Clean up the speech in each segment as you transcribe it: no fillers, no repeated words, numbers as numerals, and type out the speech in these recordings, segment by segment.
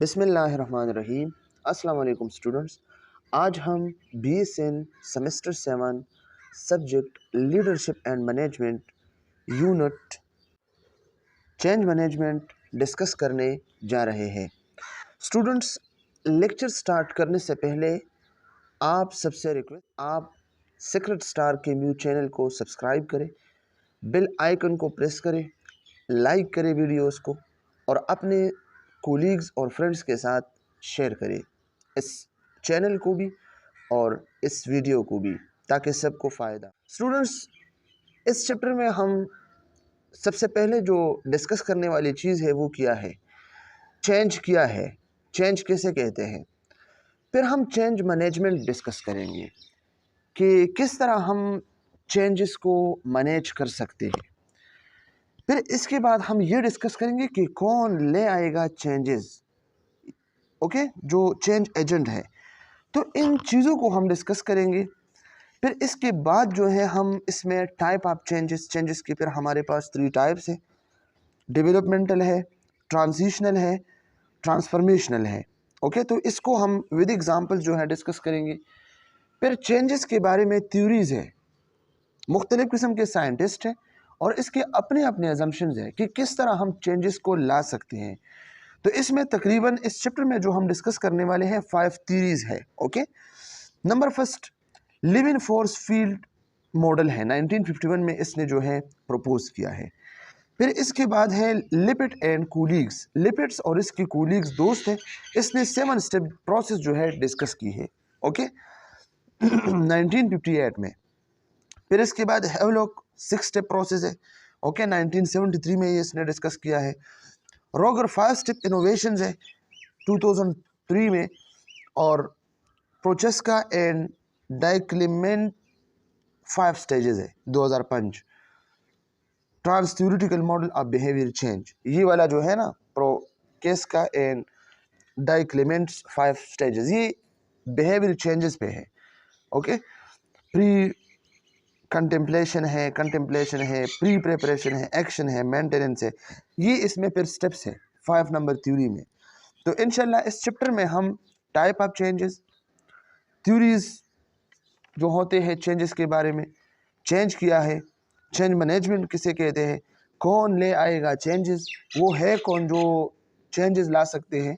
बिस्मिल्लाहिर्रहमानिर्रहीम। अस्सलाम वालेकुम स्टूडेंट्स। आज हम BSN semester 7 subject leadership and management unit change management discuss करने जा रहे हैं। स्टूडेंट्स, लेक्चर स्टार्ट करने से पहले आप सबसे रिक्वेस्ट, आप सीक्रेट स्टार के म्यू चैनल को सब्सक्राइब करें, बेल आइकन को प्रेस करें, लाइक करें वीडियोस को और अपने कोलीग्स और फ्रेंड्स के साथ शेयर करें इस चैनल को भी और इस वीडियो को भी, ताकि सबको फ़ायदा। स्टूडेंट्स, इस चैप्टर में हम सबसे पहले जो डिस्कस करने वाली चीज़ है वो क्या है, चेंज क्या है, चेंज किसे कहते हैं। फिर हम चेंज मैनेजमेंट डिस्कस करेंगे कि किस तरह हम चेंजेस को मैनेज कर सकते हैं। फिर इसके बाद हम ये डिस्कस करेंगे कि कौन ले आएगा चेंजेस, ओके, जो चेंज एजेंट है। तो इन चीज़ों को हम डिस्कस करेंगे। फिर इसके बाद जो है हम इसमें टाइप ऑफ चेंजेस के फिर हमारे पास 3 टाइप्स है, डेवलपमेंटल है, ट्रांजिशनल है, ट्रांसफॉर्मेशनल है। ओके, तो इसको हम विद एग्जांपल जो है डिस्कस करेंगे। फिर चेंजेस के बारे में थ्योरीज है, मुख्तलिफ़ किस्म के साइंटिस्ट हैं और इसके अपने अपने अजम्पशंस हैं कि किस तरह हम चेंजेस को ला सकते हैं। तो इसमें तकरीबन इस चैप्टर में जो हम डिस्कस करने वाले हैं 5 थ्योरीज है। Okay, number first living force field model है, 1951 में इसने जो है प्रपोज किया है। फिर इसके बाद है लिपिड एंड कूलीग्स, लिपिड्स और इसके कूलीग्स दोस्त हैं, इसने 7 स्टेप प्रोसेस जो है डिस्कस की है। ओके 1958 में। फिर इसके बाद हेवलॉक 6 स्टेप प्रोसेस है। ओके 1973 में ये इसने डिस्कस किया है। रोगर 5 स्टेप इनोवेशन है 2003 में। और प्रोचेस्का एंड डाइक्लेमेंट 5 स्टेजेस है 2005। Transtheoretical model of behaviour change, ये वाला जो है ना, प्रोचेस्का एंड डाइक्लेमेंट 5 स्टेजेस, ये बिहेवियर चेंजेस पे है। ओके, प्री कंटेम्पलेशन है, प्री प्रेपरेशन है, एक्शन है, मेंटेनेंस है, ये इसमें फिर स्टेप्स है 5 नंबर थ्योरी में। तो इंशाल्लाह इस चैप्टर में हम टाइप ऑफ चेंजेस, थ्योरीज जो होते हैं चेंजेस के बारे में, चेंज किया है, चेंज मैनेजमेंट किसे कहते हैं, कौन ले आएगा चेंजेस, वो है कौन जो चेंजेस ला सकते हैं।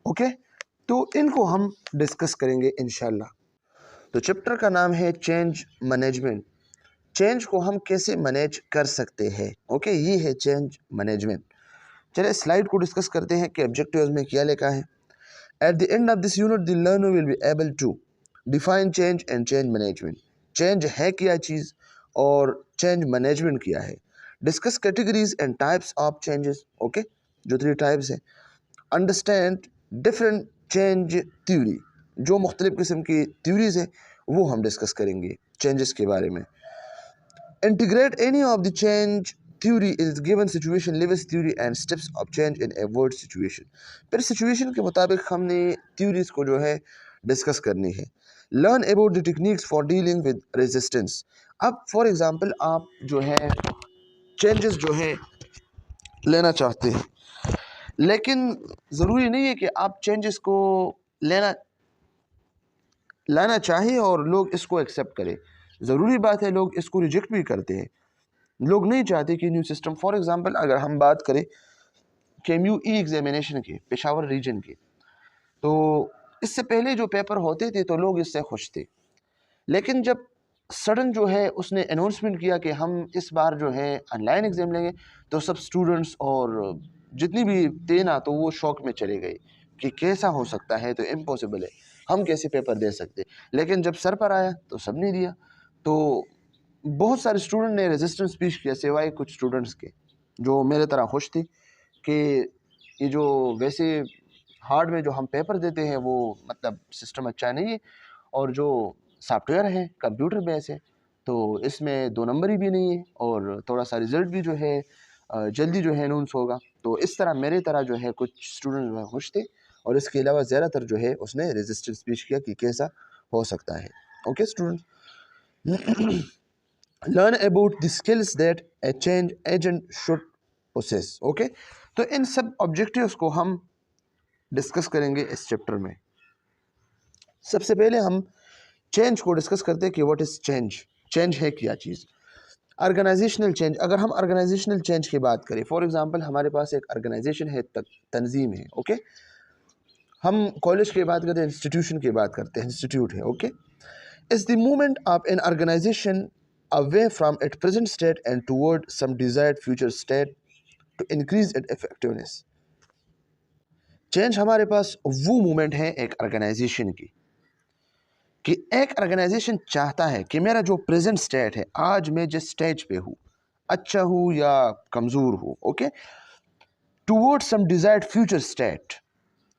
ओके, तो इनको हम डिस्कस करेंगे इंशाल्लाह। तो चैप्टर का नाम है चेंज मैनेजमेंट, चेंज को हम कैसे मैनेज कर सकते हैं। ओके, ये है चेंज मैनेजमेंट। चलिए स्लाइड को डिस्कस करते हैं कि ऑब्जेक्टिव्स में क्या लिखा है। At the end of this unit the learner will be able to define change and change management, change है क्या चीज़ और चेंज मैनेजमेंट क्या है। Discuss categories and types of changes, okay, जो 3 टाइप्स हैं। अंडरस्टैंड डिफरेंट चेंज थ्योरी, जो मुख्तलिफ़ किस्म की थ्योरीज हैं वो हम डिस्कस करेंगे चेंजेस के बारे में। Integrate any of the change theory is given situation, Lewis theory and steps of change in a word situation। फिर सिचुएशन के मुताबिक हमने थ्योरीज को जो है डिस्कस करनी है। Learn about the techniques for dealing with resistance. अब फॉर एग्जांपल आप जो है चेंजेस जो है लेना चाहते हैं, लेकिन ज़रूरी नहीं है कि आप चेंजेस को लाना चाहिए और लोग इसको एक्सेप्ट करें। ज़रूरी बात है लोग इसको रिजेक्ट भी करते हैं, लोग नहीं चाहते कि न्यू सिस्टम। फॉर एग्जांपल अगर हम बात करें KMUE एग्जामिनेशन के, पेशावर रीजन के, तो इससे पहले जो पेपर होते थे तो लोग इससे खुश थे, लेकिन जब सडन जो है उसने अनाउंसमेंट किया कि हम इस बार जो है ऑनलाइन एग्ज़ाम लेंगे, तो सब स्टूडेंट्स और जितनी भी थे ना, तो वो शौक में चले गए कि कैसा हो सकता है, तो इम्पॉसिबल है, हम कैसे पेपर दे सकते। लेकिन जब सर पर आया तो सब ने दिया। तो बहुत सारे स्टूडेंट ने रेजिस्टेंस स्पीच किया, सिवाय कुछ स्टूडेंट्स के जो मेरे तरह खुश थे कि ये जो वैसे हार्ड में जो हम पेपर देते हैं वो मतलब सिस्टम अच्छा नहीं है, और जो सॉफ्टवेयर है कंप्यूटर बेस है तो इसमें 2 नंबर ही भी नहीं है, और थोड़ा सा रिज़ल्ट भी जो है जल्दी जो है अनाउंस होगा। तो इस तरह मेरे तरह जो है कुछ स्टूडेंट जो है खुश थे, और इसके अलावा ज़्यादातर जो है उसने रेजिस्टेंस स्पीच किया कि कैसा हो सकता है। Okay student, learn about the skills that a change agent should possess. Okay, तो इन सब ऑब्जेक्टिव्स को हम डिस्कस करेंगे इस चैप्टर में। सबसे पहले हम चेंज को डिस्कस करते हैं कि व्हाट इज़ चेंज। चेंज है क्या चीज़? Organisational change. अगर हम ऑर्गेनाइजेशनल चेंज की बात करें, फॉर एग्जांपल हमारे पास एक ऑर्गेनाइजेशन है, तंजीम है, ओके। हम कॉलेज की बात करते हैं, इंस्टीट्यूशन की बात करते हैं, इंस्टीट्यूट है, okay. Is the movement of an organization away from it present state and toward some desired future state to increase it effectiveness. Change हमारे पास वो मूवमेंट है एक ऑर्गेनाइजेशन की, कि एक ऑर्गेनाइजेशन चाहता है कि मेरा जो प्रेजेंट स्टेट है, आज मैं जिस स्टेज पे हूँ, अच्छा हूँ या कमज़ोर हूँ, okay, toward some desired future state,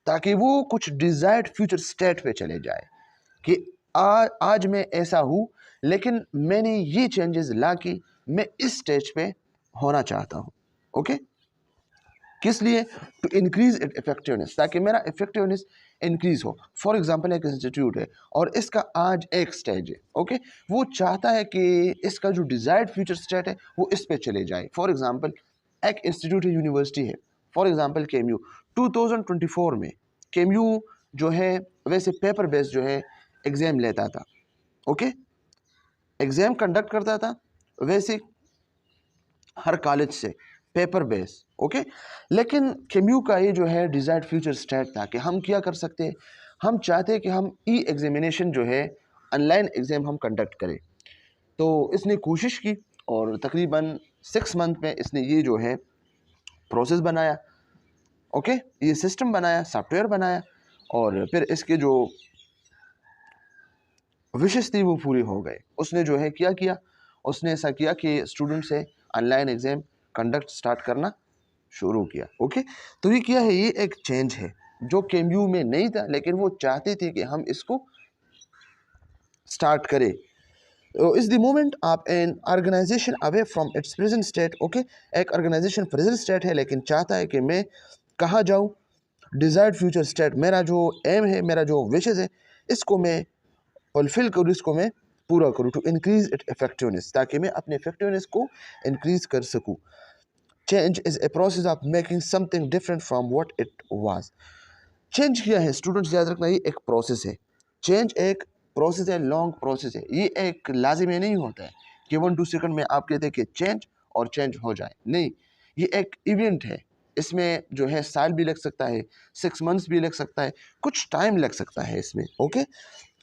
ताकि वो कुछ डिजायर्ड फ्यूचर स्टेट पे चले जाए कि आज मैं ऐसा हूँ, लेकिन मैंने ये चेंजेस ला कि मैं इस स्टेज पे होना चाहता हूँ, ओके। किस लिए? टू इंक्रीज इट इफेक्टिवनेस, ताकि मेरा इफेक्टिवनेस इंक्रीज हो। फॉर एग्जांपल एक इंस्टीट्यूट है और इसका आज एक स्टेज है, ओके, वो चाहता है कि इसका जो डिजायर्ड फ्यूचर स्टेट है वो इस पे चले जाए। फॉर एग्जांपल एक इंस्टीट्यूट है, यूनिवर्सिटी है, फॉर एग्जांपल केएमयू। 2024 में केएमयू जो है वैसे पेपर बेस्ड जो है एग्जाम लेता था, ओके, एग्जाम कंडक्ट करता था वैसे हर कॉलेज से पेपर बेस, ओके। लेकिन केम्यू का ये जो है डिजायर्ड फ्यूचर स्टेट था कि हम क्या कर सकते हैं, हम चाहते हैं कि हम ई एग्जामिनेशन जो है ऑनलाइन एग्ज़ाम हम कंडक्ट करें। तो इसने कोशिश की और तकरीबन 6 मंथ में इसने ये जो है प्रोसेस बनाया, ओके, ये सिस्टम बनाया, सॉफ्टवेयर बनाया, और फिर इसके जो विशेष थी वो पूरी हो गए। उसने जो है क्या किया, उसने ऐसा किया कि स्टूडेंट से ऑनलाइन एग्ज़ाम कंडक्ट स्टार्ट करना शुरू किया, ओके। तो ये क्या है, ये एक चेंज है जो केएमयू में नहीं था, लेकिन वो चाहते थे कि हम इसको स्टार्ट करें। Is the moment of an organization away from its present state, okay. एक ऑर्गेनाइजेशन प्रेजेंट स्टेट है लेकिन चाहता है कि मैं कहाँ जाऊँ, डिजायर्ड फ्यूचर स्टेट, मेरा जो एम है, मेरा जो विशेज़ है, इसको मैं फुलफिल करूँ, इसको मैं पूरा करूँ, टू इंक्रीज इट इफेक्टिवनेस, ताकि मैं अपने इफेक्टिवनेस को इंक्रीज कर सकूँ। Change is a process of making something different from what it was. Change क्या है स्टूडेंट्स, याद रखना, ये एक प्रोसेस है। चेंज एक प्रोसेस है, लॉन्ग प्रोसेस है, ये एक लाजिमी नहीं होता है कि 1-2 सेकंड में आप कहते हैं कि चेंज और चेंज हो जाए, नहीं, ये एक इवेंट है। इसमें जो है साल भी लग सकता है, 6 मंथ्स भी लग सकता है, कुछ टाइम लग सकता है इसमें, okay.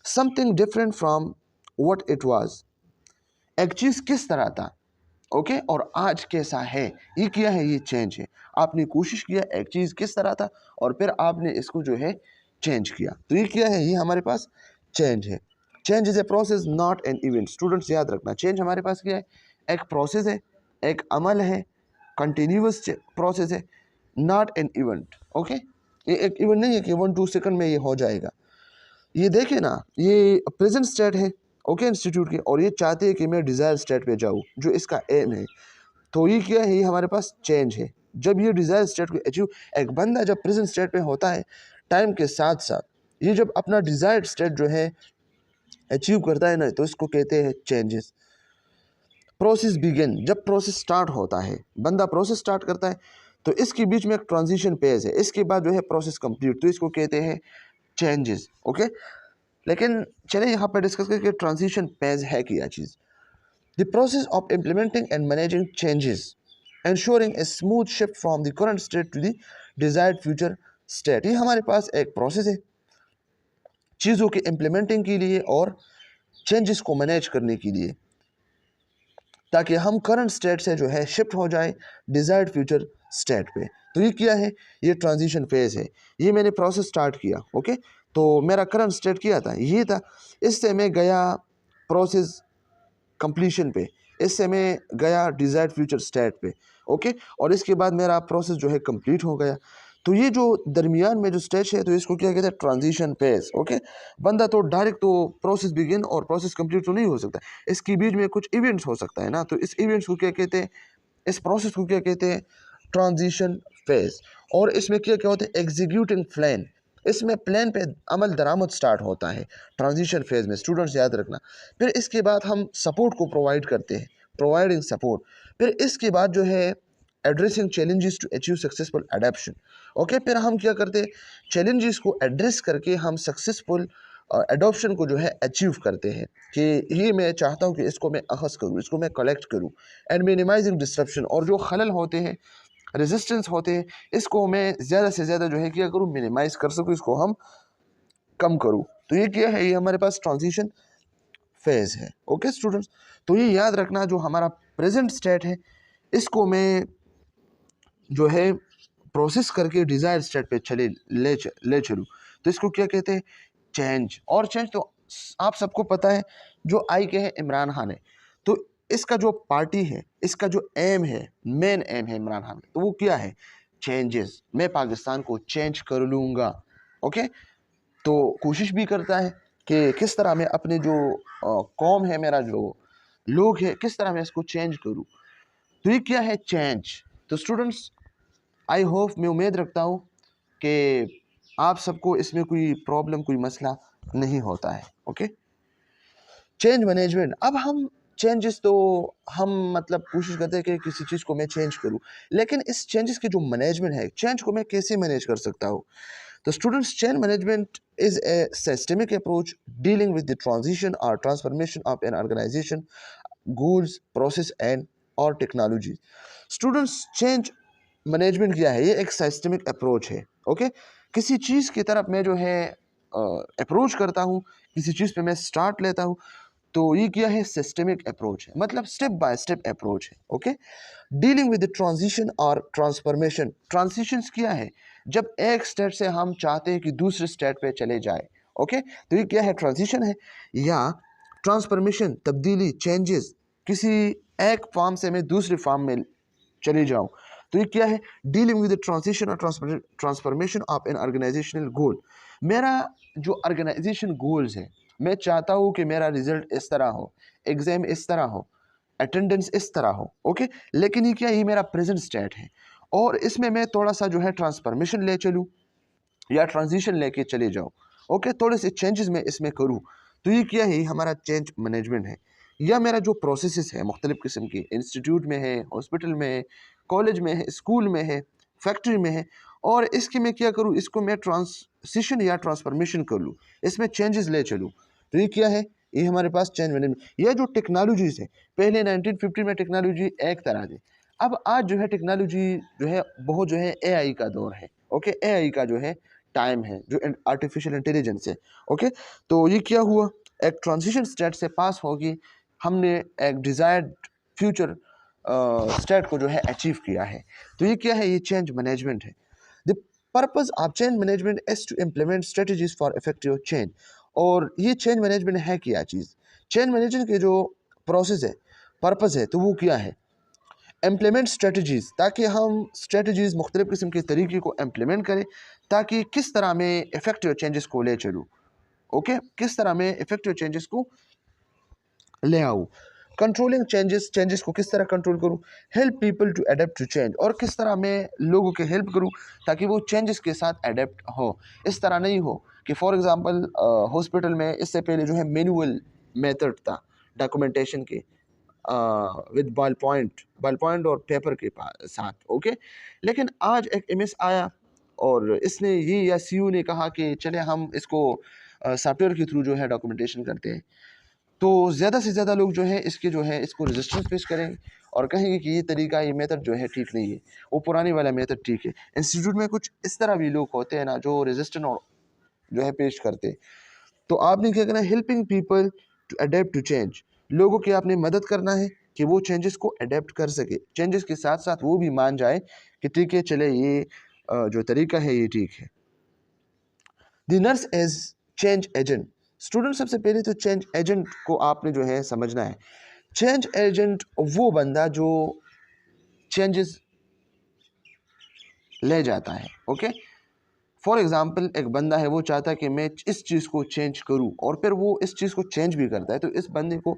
Something different from what it was, एक चीज़ किस तरह था, ओके, और आज कैसा है, ये क्या है, ये चेंज है। आपने कोशिश किया, एक चीज़ किस तरह था और फिर आपने इसको जो है चेंज किया, तो ये क्या है, ये हमारे पास चेंज है। Change is a process not an event. Students याद रखना, चेंज हमारे पास क्या है, एक प्रोसेस है, एक अमल है, कंटिन्यूस प्रोसेस है, नॉट एन इवेंट, ओके। ये एक इवेंट नहीं है कि 1-2 सेकंड में ये हो जाएगा। ये देखिए ना, ये प्रेजेंट स्टेट है, ओके, इंस्टीट्यूट की, और ये चाहते हैं कि मैं डिज़ायर स्टेट पे जाऊँ, जो इसका एम है। तो ये क्या है, ये हमारे पास चेंज है। जब ये डिज़ायर स्टेट को अचीव, एक बंदा जब प्रेजेंट स्टेट पे होता है, टाइम के साथ साथ ये जब अपना डिज़ायर्ड स्टेट जो है अचीव करता है ना, तो इसको कहते हैं चेंजेस। प्रोसेस बिगिन, जब प्रोसेस स्टार्ट होता है, बंदा प्रोसेस स्टार्ट करता है, तो इसके बीच में एक ट्रांजिशन फेज है, इसके बाद जो है प्रोसेस कंप्लीट, तो इसको कहते हैं चेंजेस, ओके। लेकिन चलिए यहाँ पर डिस्कस करके ट्रांजिशन फेज है क्या चीज़। The process of implementing and managing changes, ensuring a smooth shift from the current state to the desired future state। ये हमारे पास एक प्रोसेस है चीज़ों की इम्प्लीमेंटिंग के लिए और चेंजेस को मैनेज करने के लिए, ताकि हम करंट स्टेट से जो है शिफ्ट हो जाए डिज़ायर्ड फ्यूचर स्टेट पे। तो ये क्या है, ये ट्रांजिशन फेज है। ये मैंने प्रोसेस स्टार्ट किया, ओके, तो मेरा करंट स्टेट क्या था, ये था, इससे मैं गया प्रोसेस कंप्लीशन पे, इससे मैं गया डिज़ायर्ड फ्यूचर स्टेट पे, ओके, और इसके बाद मेरा प्रोसेस जो है कंप्लीट हो गया। तो ये जो दरमियान में जो स्टेज है, तो इसको क्या कहते हैं, ट्रांजिशन फेज, ओके। बंदा तो डायरेक्ट तो प्रोसेस बिगिन और प्रोसेस कंप्लीट तो नहीं हो सकता, इसके बीच में कुछ इवेंट्स हो सकता है ना, तो इस इवेंट्स को क्या कहते हैं, इस प्रोसेस को क्या कहते हैं, ट्रांजिशन फेज। और इसमें क्या क्या होता है, एग्जीक्यूटिंग प्लान, इसमें प्लान पे अमल दरामद स्टार्ट होता है ट्रांजिशन फेज में, स्टूडेंट्स याद रखना। फिर इसके बाद हम सपोर्ट को प्रोवाइड करते हैं, प्रोवाइडिंग सपोर्ट। फिर इसके बाद जो है addressing challenges to achieve successful adoption, okay, फिर हम क्या करते, चैलेंजेस को एड्रेस करके हम सक्सेसफुल एडॉप्शन को जो है अचीव करते हैं कि ये मैं चाहता हूँ कि इसको मैं अखज़ करूँ, इसको मैं कलेक्ट करूँ, एंड मिनिमाइजिंग डिस्ट्रप्शन, और जो खलल होते हैं, रेजिस्टेंस होते हैं, इसको मैं ज़्यादा से ज़्यादा जो है क्या करूँ, मिनिमाइज कर सकूँ, इसको हम कम करूँ। तो ये क्या है, ये हमारे पास ट्रांजिशन फेज़ है। ओके स्टूडेंट्स, तो ये याद रखना, जो हमारा प्रेजेंट स्टेट है इसको मैं जो है प्रोसेस करके डिज़ायर स्टेट पे ले चलूँ, तो इसको क्या कहते हैं, चेंज। और चेंज तो आप सबको पता है, जो आई के हैं इमरान खान है, तो इसका जो पार्टी है, इसका जो एम है, मेन एम है इमरान खान, तो वो क्या है, चेंजेस। मैं पाकिस्तान को चेंज कर लूँगा। ओके, तो कोशिश भी करता है कि किस तरह मैं अपने जो कौम है, मेरा जो लोग है, किस तरह मैं इसको चेंज करूँ। तो ये क्या है, चेंज। तो स्टूडेंट्स, आई होप, मैं उम्मीद रखता हूँ कि आप सबको इसमें कोई प्रॉब्लम, कोई मसला नहीं होता है। Okay, change management. अब हम चेंजेस तो हम मतलब कोशिश करते हैं कि किसी चीज़ को मैं चेंज करूँ, लेकिन इस चेंजेस की जो मैनेजमेंट है, चेंज को मैं कैसे मैनेज कर सकता हूँ। तो students, change management is a systemic approach dealing with the transition और transformation of an organisation, goals, process and और टेक्नोलॉजी। स्टूडेंट्स, चेंज मैनेजमेंट क्या है, ये एक सिस्टमिक अप्रोच है। ओके, किसी चीज़ की तरफ मैं जो है अप्रोच करता हूँ, किसी चीज़ पे मैं स्टार्ट लेता हूँ, तो ये क्या है, सिस्टमिक अप्रोच है, मतलब स्टेप बाय स्टेप अप्रोच है। ओके, डीलिंग विद ट्रांजिशन और ट्रांसफॉर्मेशन। ट्रांजिशंस क्या है, जब एक स्टेट से हम चाहते हैं कि दूसरे स्टेट पे चले जाए। ओके, तो ये क्या है, ट्रांजिशन है। या ट्रांसफॉर्मेशन, तब्दीली, चेंजेस, किसी एक फॉर्म से मैं दूसरे फॉर्म में चले जाऊं, तो ये क्या है, डीलिंग विद ट्रांजिशन और ट्रांसफॉर्मेशन ऑफ एन ऑर्गेनाइजेशनल गोल। मेरा जो ऑर्गेनाइजेशन गोल्स है, मैं चाहता हूँ कि मेरा रिजल्ट इस तरह हो, एग्जाम इस तरह हो, अटेंडेंस इस तरह हो। ओके, लेकिन ये क्या, ये मेरा प्रेजेंट स्टेट है, और इसमें मैं थोड़ा सा जो है ट्रांसफॉर्मेशन ले चलूँ या ट्रांजिशन लेके चले जाऊँ। ओके, थोड़े से चेंजेस मैं इसमें करूँ, तो ये क्या है, हमारा चेंज मैनेजमेंट है। या मेरा जो प्रोसेसेस है मुख्तलिफ़ किस्म के, इंस्टीट्यूट में है, हॉस्पिटल में है, कॉलेज में है, स्कूल में है, फैक्ट्री में है, और इसके मैं क्या करूँ, इसको मैं ट्रांसिशन या ट्रांसफॉर्मेशन कर लूँ, इसमें चेंजेस ले चलूँ, तो ये क्या है, ये हमारे पास चेंज मैनेजमेंट। यह जो टेक्नोलॉजीज़ है, पहले 1950 में टेक्नोलॉजी एक तरह थी, अब आज जो है टेक्नोलॉजी जो है बहुत जो है एआई का दौर है। ओके, एआई का जो है टाइम है, जो आर्टिफिशियल इंटेलिजेंस है। ओके, तो ये क्या हुआ, एक ट्रांजिशन स्टेट से पास होगी, हमने एक डिज़ायर्ड फ्यूचर स्टेट को जो है अचीव किया है। तो ये क्या है, ये चेंज मैनेजमेंट है। The purpose of change management is to implement strategies for effective change. और ये चेंज मैनेजमेंट है क्या चीज़, चेंज मैनेजमेंट के जो प्रोसेस है, पर्पस है, तो वो क्या है, इम्प्लीमेंट स्ट्रेटजीज़, ताकि हम स्ट्रेटजीज़ मुख्तलिफ़ किस्म के तरीके को इम्प्लीमेंट करें, ताकि किस तरह में इफेक्टिव चेंजेस को ले चलूँ। ओके, किस तरह में इफेक्टिव चेंजेस को ले आऊँ। कंट्रोलिंग चेंजेस, चेंजेस को किस तरह कंट्रोल करूँ। Help people to adapt to change, और किस तरह मैं लोगों के हेल्प करूँ ताकि वो चेंजेस के साथ अडेप्ट हो। इस तरह नहीं हो कि फॉर एग्जांपल हॉस्पिटल में इससे पहले जो है मैनुअल मेथड था डॉक्यूमेंटेशन के, विद बॉल पॉइंट और पेपर के साथ। ओके, लेकिन आज एक एमएस आया और इसने ये, या सीयू ने कहा कि चले हम इसको सॉफ्टवेयर के थ्रू जो है डॉक्यूमेंटेशन करते हैं, तो ज़्यादा से ज़्यादा लोग जो है इसके जो है इसको रेजिस्टेंस पेश करेंगे और कहेंगे कि ये तरीका, ये मेथड जो है ठीक नहीं है, वो पुरानी वाला मेथड ठीक है। इंस्टीट्यूट में कुछ इस तरह भी लोग होते हैं ना, जो रेजिस्टेंट और जो है पेश करते हैं। तो आपने क्या करना है, helping people to adapt to change, लोगों की आपने मदद करना है कि वो चेंजेस को अडेप्ट कर सके, चेंजेस के साथ साथ वो भी मान जाए कि ठीक है, चले ये जो तरीका है ये ठीक है। The nurse as change agent. Student, सबसे पहले तो चेंज एजेंट को आपने जो है समझना है। चेंज एजेंट वो बंदा जो चेंजेस ले जाता है। ओके, फॉर एग्जाम्पल एक बंदा है, वो चाहता है कि मैं इस चीज़ को चेंज करूं, और फिर वो इस चीज़ को चेंज भी करता है, तो इस बंदे को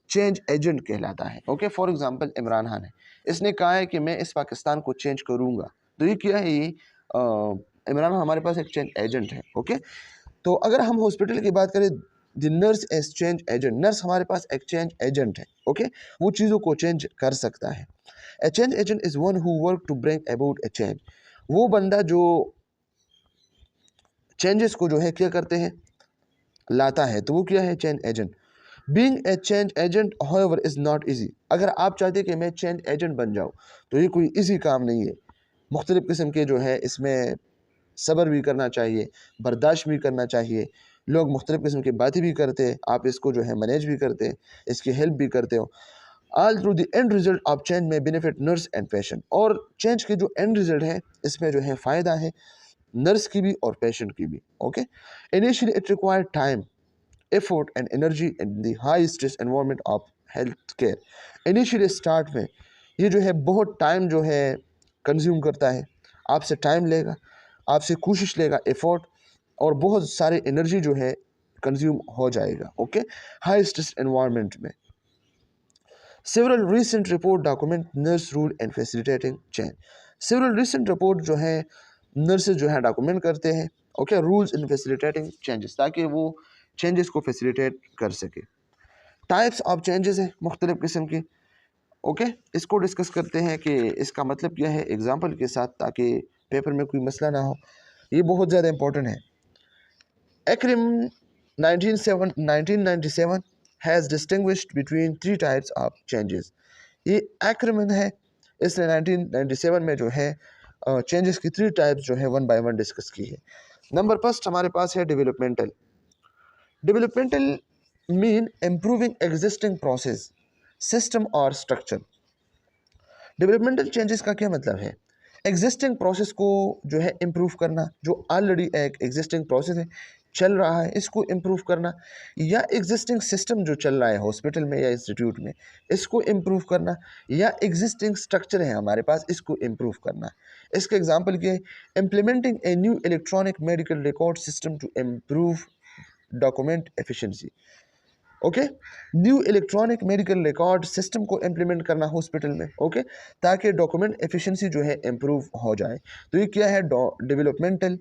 चेंज एजेंट कहलाता है। Okay, for example Imran Khan है, इसने कहा है कि मैं इस पाकिस्तान को चेंज करूंगा, तो ये क्या है, ये इमरान खान हमारे पास एक चेंज एजेंट है। ओके, तो अगर हम हॉस्पिटल की बात करें, the nurse as change agent, nurse हमारे पास एक चेंज एजेंट है। ओके, वो चीज़ों को चेंज कर सकता है। A change agent is one who work to bring about a change, वो बंदा जो चेंजेस को जो है क्या करते हैं, लाता है, तो वो क्या है, change agent. Being a change agent however is not easy. अगर आप चाहते हैं कि मैं चेंज एजेंट बन जाऊँ तो ये कोई इजी काम नहीं है। मुख्तलिफ़ किस्म के जो है इसमें सब्र भी करना चाहिए, बर्दाश्त भी करना चाहिए। लोग मुख्तलिफ़ किस्म की बातें भी करते हैं, आप इसको जो है मैनेज भी करते हैं, इसकी हेल्प भी करते हो। All through the end result of change में बेनिफिट नर्स एंड पेशेंट। और चेंज के जो एंड रिजल्ट है इसमें जो है फ़ायदा है नर्स की भी और पेशेंट की भी। Okay, initially it require time, effort and energy in the high stress environment of health care। Initially start में ये जो है बहुत टाइम जो है कंज्यूम करता है, आपसे टाइम लेगा, आपसे कोशिश लेगा, एफर्ट और बहुत सारे एनर्जी जो है कंज्यूम हो जाएगा। ओके, हाई स्ट्रेस एनवायरनमेंट में several recent report document nurse rule and facilitating change। several recent report जो है नर्सेज जो है डॉक्यूमेंट करते हैं, okay, rules in facilitating changes, ताकि वो चेंजेस को फैसिलिटेट कर सके। टाइप्स ऑफ चेंजेस है मुख्तलिफ किस्म की। ओके, इसको डिस्कस करते हैं कि इसका मतलब क्या है एग्जांपल के साथ, ताकि पेपर में कोई मसला ना हो। ये बहुत ज़्यादा इंपॉर्टेंट है। एक्रिम 1997 has distinguished between 3 types of changes. ये एक्रिमन है, इसने 1997 में जो है चेंजेस की 3 टाइप्स जो है 1 बाय 1 डिस्कस की है। नंबर फर्स्ट हमारे पास है developmental. Developmental mean improving existing process, system और स्ट्रक्चर। डेवलपमेंटल चेंजेस का क्या मतलब है, एग्जिस्टिंग प्रोसेस को जो है इम्प्रूव करना, जो ऑलरेडी एक एग्जिस्टिंग प्रोसेस है, चल रहा है, इसको इम्प्रूव करना, या एग्जिस्टिंग सिस्टम जो चल रहा है हॉस्पिटल में या इंस्टीट्यूट में, इसको इम्प्रूव करना, या एग्जिस्टिंग स्ट्रक्चर है हमारे पास, इसको इम्प्रूव करना। इसके एग्जांपल क्या है, implementing a new electronic medical record system to improve document efficiency. Okay, new electronic medical record system को इम्प्लीमेंट करना हॉस्पिटल में, ओके, ताकि डॉक्यूमेंट एफिशिएंसी जो है इम्प्रूव हो जाए। तो ये क्या है, डेवलपमेंटल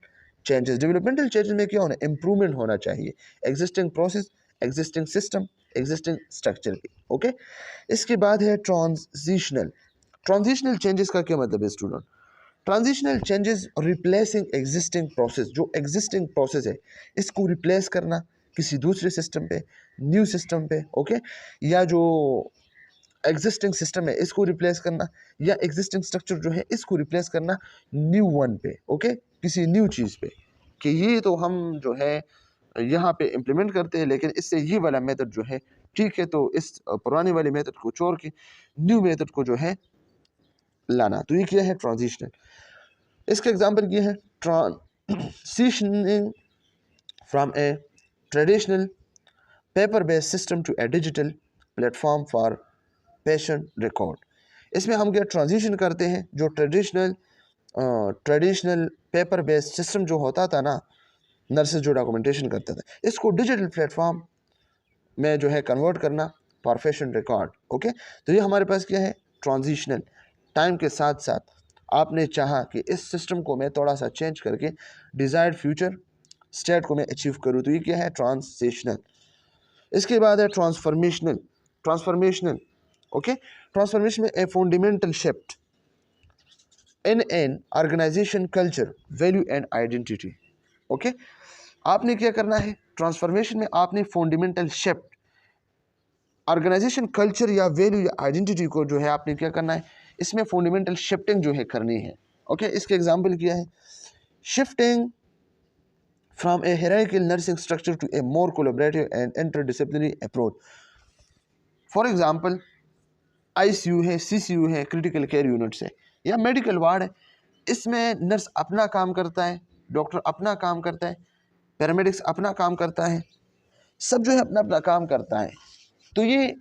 चेंजेस। डेवलपमेंटल चेंजेस में क्या होना, इम्प्रूवमेंट होना चाहिए existing process, existing system, existing structure की। ओके, इसके बाद है ट्रांजिशनल। ट्रांजिशनल चेंजेस का क्या मतलब है student, transitional changes replacing existing process, जो एग्जिस्टिंग प्रोसेस है इसको रिप्लेस करना किसी दूसरे सिस्टम पे, न्यू सिस्टम पे, ओके, या जो एग्जिस्टिंग सिस्टम है इसको रिप्लेस करना, या एग्जिस्टिंग स्ट्रक्चर जो है इसको रिप्लेस करना न्यू वन पे, ओके, किसी न्यू चीज़ पे, कि ये तो हम जो है यहाँ पे इम्प्लीमेंट करते हैं, लेकिन इससे ये वाला मेथड जो है ठीक है, तो इस पुराने वाले मेथड को छोड़ के न्यू मेथड को जो है लाना। तो ये क्या है, ट्रांजिशनल। इसका एग्जांपल ये है, transitioning from a traditional paper based system to a digital platform for patient record. इसमें हम क्या ट्रांजिशन करते हैं, जो ट्रेडिशनल पेपर बेस्ड सिस्टम जो होता था ना, नर्सेज जो डॉक्यूमेंटेशन करते थे, इसको डिजिटल प्लेटफॉर्म में जो है कन्वर्ट करना फॉर पेशेंट रिकॉर्ड। ओके, तो ये हमारे पास क्या है, ट्रांजिशनल। टाइम के साथ साथ आपने चाहा कि इस सिस्टम को मैं थोड़ा सा चेंज करके डिज़ायर्ड फ्यूचर स्टेट को मैं अचीव करूँ, तो ये क्या है, ट्रांजिशनल। इसके बाद है ट्रांसफॉर्मेशनल। ट्रांसफॉर्मेशनल, ओके, ट्रांसफॉर्मेशन में a fundamental shift in an organization culture, value and identity. Okay, आपने क्या करना है, ट्रांसफॉर्मेशन में आपने फंडामेंटल शिफ्ट ऑर्गेनाइजेशन कल्चर या वैल्यू या आइडेंटिटी को जो है आपने क्या करना है, इसमें फंडामेंटल शिफ्टिंग जो है करनी है। ओके, इसके एग्जांपल क्या है, shifting from a hierarchical nursing structure to a more collaborative and interdisciplinary approach. For example ICU है, सीसीयू है, क्रिटिकल केयर यूनिट्स है, या मेडिकल वार्ड है, इसमें नर्स अपना काम करता है, डॉक्टर अपना काम करता है, पैरामेडिक्स अपना काम करता है, सब जो है अपना अपना काम करता है। तो ये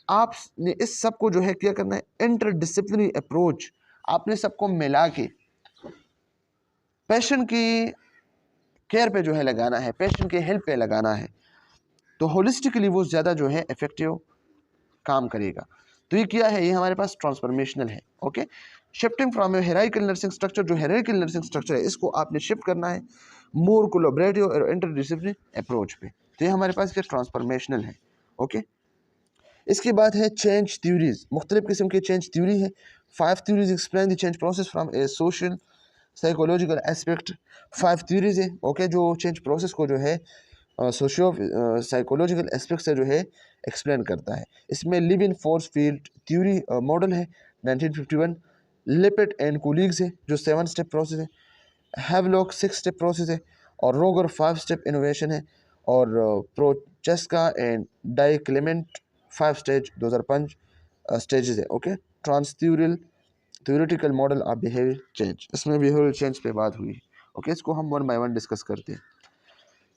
आपने इस सब को जो है क्या करना है, इंटरडिसिप्लिनरी अप्रोच, आपने सबको मिला के पेशेंट की केयर पे जो है लगाना है, पेशेंट के हेल्प पे लगाना है, तो होलिस्टिकली वो ज़्यादा जो है इफेक्टिव काम करेगा। तो ये क्या है, ये हमारे पास ट्रांसफॉर्मेशनल है। Okay, shifting from a hierarchical nursing structure, जो हायरार्किकल नर्सिंग स्ट्रक्चर है इसको आपने शिफ्ट करना है मोर कोलैबोरेटिव और इंटरडिसिप्लिनरी अप्रोच पे, तो ये हमारे पास क्या ट्रांसफॉर्मेशनल है। ओके, इसके बाद है चेंज थ्योरीज। मुख्तलिफ किस्म के चेंज थ्योरी है। 5 theories explain the change process from A social psychological aspect, 5 theories है ओके जो चेंज प्रोसेस को जो है सोशियो साइकोलॉजिकल एस्पेक्ट से जो है एक्सप्लेन करता है। इसमें Lewin force field theory model है 1951, लिपिड एंड कोलीग्स है जो 7 स्टेप प्रोसेस है, हैवलॉक 6 स्टेप प्रोसेस है, और रोगर 5 स्टेप इनोवेशन है, और Prochaska and DiClemente 5 stage 2005 stages है okay. Transtheoretical theoretical model of behaviour change, इसमें बिहेवियर चेंज पे बात हुई ओके। इसको हम 1 बाय 1 डिस्कस करते हैं।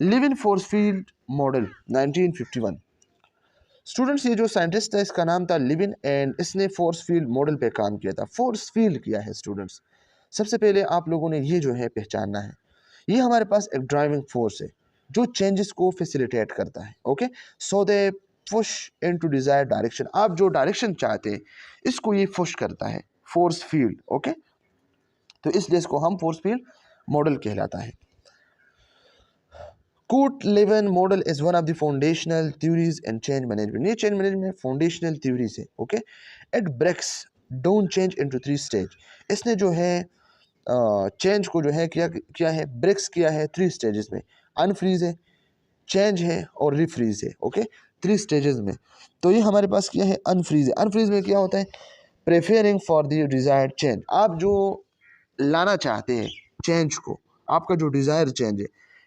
Live in force field model 1951, students ये जो साइंटिस्ट है इसका नाम था लिविन एंड इसने फोर्स फील्ड मॉडल पे काम किया था। फोर्स फील्ड किया है स्टूडेंट्स, सबसे पहले आप लोगों ने ये जो है पहचानना है, ये हमारे पास एक ड्राइविंग फोर्स है जो चेंजेस को फैसिलिटेट करता है okay. So they push into desired direction, आप जो डायरेक्शन चाहते हैं इसको ये पुश करता है फोर्स फील्ड ओके। तो इसलिए इसको हम फोर्स फील्ड मॉडल कहलाता है। Court-Levin model is one of the foundational theories in change management. ये change management foundational theories है, okay? It breaks down change into 3 stage. इसने जो है change को जो है किया है breaks किया है 3 stages में, unfreeze है, change है और refreeze है, okay? 3 stages में। तो ये हमारे पास क्या है unfreeze है। unfreeze में क्या होता है preparing for the desired change, आप जो लाना चाहते हैं change को, आपका जो desired change है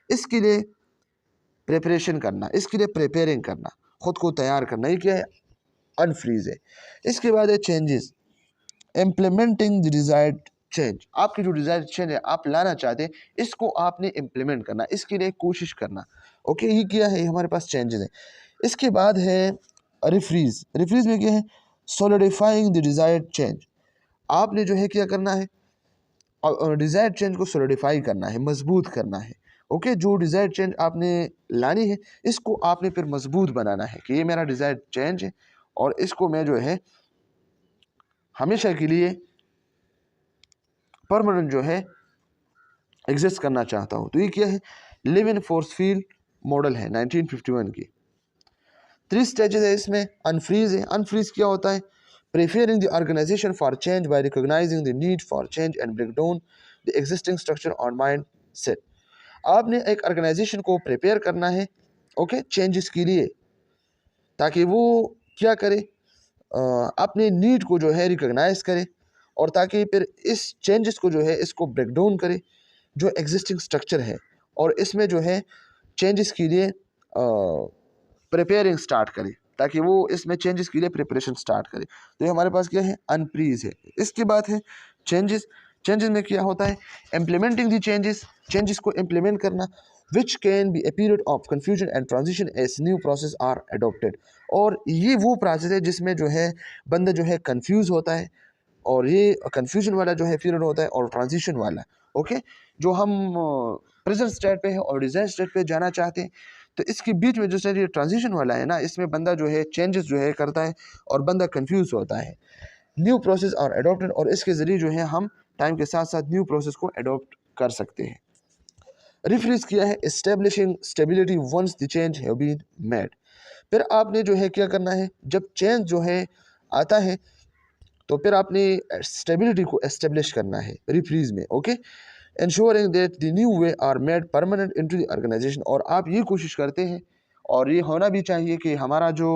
इसके लिए प्रिपरेशन करना, इसके लिए प्रिपेयरिंग करना, खुद को तैयार करना, ये क्या है अनफ्रीज है। इसके बाद है changes, implementing the desired change, आपकी जो डिजायर्ड चेंज है आप लाना चाहते हैं इसको आपने इम्प्लीमेंट करना, इसके लिए कोशिश करना ओके। ये क्या है हमारे पास चेंजेस है। इसके बाद है रिफ्रीज, रिफ्रीज में क्या है सॉलिडिफाइंग द डिजायर्ड चेंज, आपने जो है क्या करना है डिजायर्ड चेंज को सॉलिडिफाई करना है, मजबूत करना है ओके। जो डिज़ायर्ड चेंज आपने लानी है इसको आपने फिर मजबूत बनाना है कि ये मेरा डिज़ायर्ड चेंज है और इसको मैं जो है हमेशा के लिए परमानेंट जो है एग्जिस्ट करना चाहता हूँ। तो ये क्या है live in force field model है 1951 की। 3 स्टेजेस है इसमें। अनफ्रीज है, अनफ्रीज क्या होता है preparing the organization for change by recognizing the need for change and break down the existing structure on mindset, आपने एक ऑर्गेनाइजेशन को प्रिपेयर करना है ओके चेंजेस के लिए, ताकि वो क्या करे अपने नीड को जो है रिकॉग्नाइज करे और ताकि फिर इस चेंजेस को जो है इसको ब्रेक डाउन करे जो एग्जिस्टिंग स्ट्रक्चर है और इसमें जो है चेंजेस के लिए प्रिपेयरिंग स्टार्ट करे, ताकि वो इसमें चेंजेस के लिए प्रिपरेशन स्टार्ट करे। तो ये हमारे पास क्या है अनफ्रीज है। इसके बाद है चेंजेस, चेंजेस में क्या होता है इम्प्लीमेंटिंग दी चेंजेस, चेंजेस को इम्प्लीमेंट करना, which can be a period of confusion and transition as new process are adopted, और ये वो प्रोसेस है जिसमें जो है बंदा जो है कंफ्यूज होता है और ये कंफ्यूजन वाला जो है पीरियड होता है और ट्रांजिशन वाला ओके। जो हम प्रेजेंट स्टेट पे है और डिजायर स्टेट पे जाना चाहते हैं तो इसके बीच में जो है ये ट्रांजिशन वाला है ना, इसमें बंदा जो है चेंजेस जो है करता है और बंदा कंफ्यूज होता है। न्यू प्रोसेस आर अडोप्टेड, और इसके ज़रिए जो है हम टाइम के साथ साथ न्यू प्रोसेस को अडोप्ट कर सकते हैं। रिफ्रीज किया है establishing stability once the change have been made, फिर आपने जो है क्या करना है जब चेंज जो है आता है तो फिर आपने स्टेबिलिटी को एस्टेब्लिश करना है रिफ्रीज में okay. Ensuring that the new way are made permanent into the organization, और आप ये कोशिश करते हैं और ये होना भी चाहिए कि हमारा जो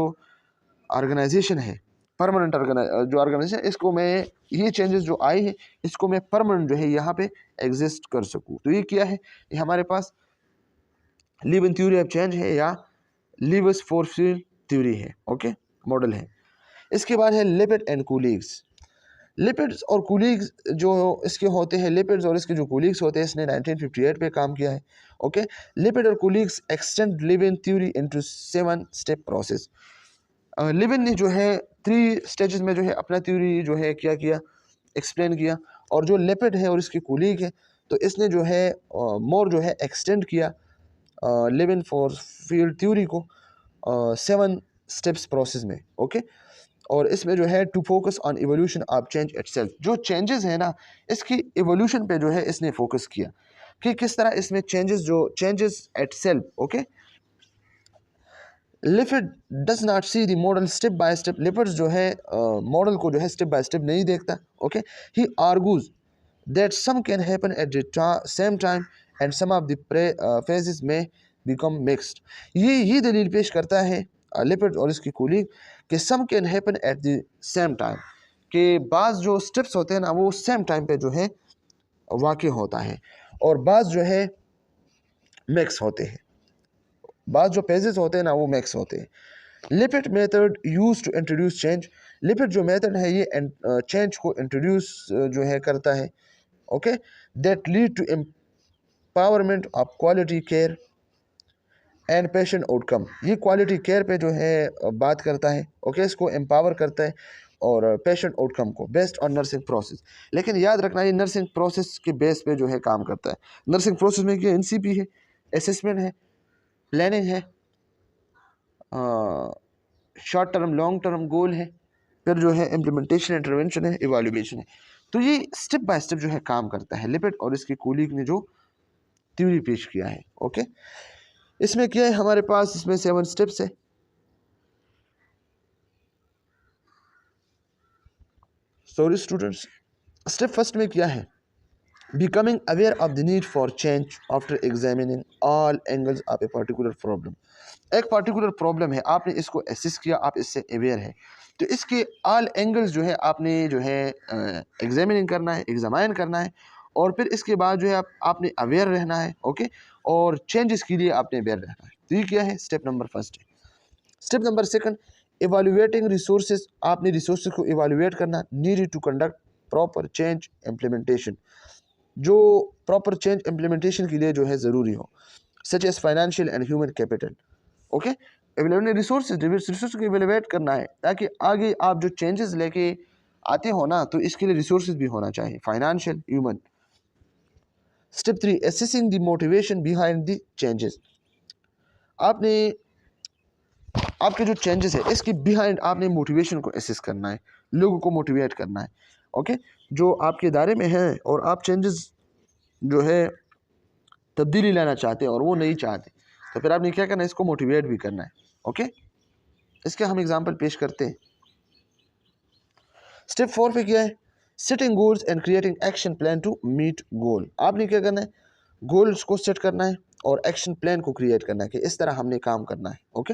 ऑर्गेनाइजेशन है परमानेंट जो ऑर्गेनाइजेशन इसको मैं ये चेंजेस जो आए हैं इसको मैं परमानेंट जो है यहाँ पे एग्जिस्ट कर सकूँ। तो ये क्या है ये हमारे पास Lewin theory of change है या लिव्स फोर्स फील्ड थ्योरी है ओके मॉडल है। इसके बाद है लिपिड एंड कोलीग्स, लिपिड्स और कोलीग्स जो इसके होते हैं, लिपिड्स और इसके जो कोलीग्स होते हैं इसने 1958 पे काम किया है ओके। लिपिड और colleagues extend live in theory into 7 step process, living ने जो है 3 स्टेजेस में जो है अपना थ्योरी जो है क्या किया एक्सप्लेन किया, और जो लिपिड है और इसके कोलीग है तो इसने जो है मोर जो है एक्सटेंड किया live in force field theory को 7 स्टेप्स प्रोसेस में ओके। और इसमें जो है to focus on evolution of change itself, जो चेंजेस है ना इसकी इवोल्यूशन पे जो है इसने फोकस किया कि किस तरह इसमें changes itself okay. Lipid does not see the model step by step, lipids जो है मॉडल को जो है स्टेप बाय स्टेप नहीं देखता okay. He argues that some can happen at the same time and some of the phases may become mixed. ये दलील पेश करता है लिपिड और इसकी कूलिंग कि some can happen at the same time, कि बाज़ जो स्टेप्स होते हैं ना वो सेम टाइम पे जो है वाक़ होता है और बाज़ जो है मिक्स होते हैं, बाज़ जो पेजेस होते हैं ना वो मिक्स होते हैं। Lippitt method use to introduce change, Lippitt जो मेथड है ये चेंज को इंट्रोड्यूस जो है करता है, okay, that lead to empowerment of quality care and patient outcome. ये क्वालिटी केयर पे जो है बात करता है, ओके, इसको एम्पावर करता है और पेशेंट आउटकम को बेस्ड ऑन नर्सिंग प्रोसेस। लेकिन याद रखना ये नर्सिंग प्रोसेस के बेस पे जो है काम करता है। नर्सिंग प्रोसेस में क्या एनसीपी है, असेसमेंट है, प्लानिंग है, short term long term goal है, फिर जो है इम्प्लीमेंटेशन, इंटरवेंशन है, इवैल्यूएशन है। तो ये स्टेप बाय स्टेप जो है काम करता है। लिपिड और इसकी कूलीग ने जो थ्योरी पेश किया है, ओके, इसमें क्या है हमारे पास, इसमें 7 स्टेप्स है। सॉरी स्टूडेंट्स, स्टेप फर्स्ट में क्या है, becoming aware of the need for change after examining all angles of a particular problem. एक पर्टिकुलर प्रॉब्लम है, आपने इसको एसेस किया, आप इससे अवेयर है, तो इसके ऑल एंगल्स जो है आपने जो है एग्जामिनिंग करना है, एग्जामाइन करना है और फिर इसके बाद जो है आपने अवेयर रहना है, ओके, और चेंजेस के लिए आपने अवेयर रहना है। तो ये क्या है, स्टेप नंबर फर्स्ट है। Step number second, evaluating resources, आपने रिसोर्सेज को इवैल्यूएट करना, needed to conduct proper change implementation, जो प्रॉपर चेंज इम्प्लीमेंटेशन के लिए जो है ज़रूरी हो, such as financial and human capital, okay. Resource को इवेलुएट करना है ताकि आगे आप जो चेंजेस लेके आते हो ना तो इसके लिए रिसोर्सेज भी होना चाहिए, financial, human. Step 3, assessing the motivation behind the changes, आपने आपके जो चेंजेस है इसके बिहाइंड आपने मोटिवेशन को असेस करना है, लोगों को मोटिवेट करना है, ओके, जो आपके दायरे में है और आप चेंजेस जो है तब्दीली लाना चाहते हैं और वो नहीं चाहते, तो फिर आपने क्या करना है, इसको मोटिवेट भी करना है, ओके। इसके हम एग्जांपल पेश करते हैं। स्टेप 4 पे क्या है, setting goals and creating action plan to meet goal, आपने क्या करना है, गोल्स को सेट करना है और एक्शन प्लान को क्रिएट करना है कि इस तरह हमने काम करना है, ओके।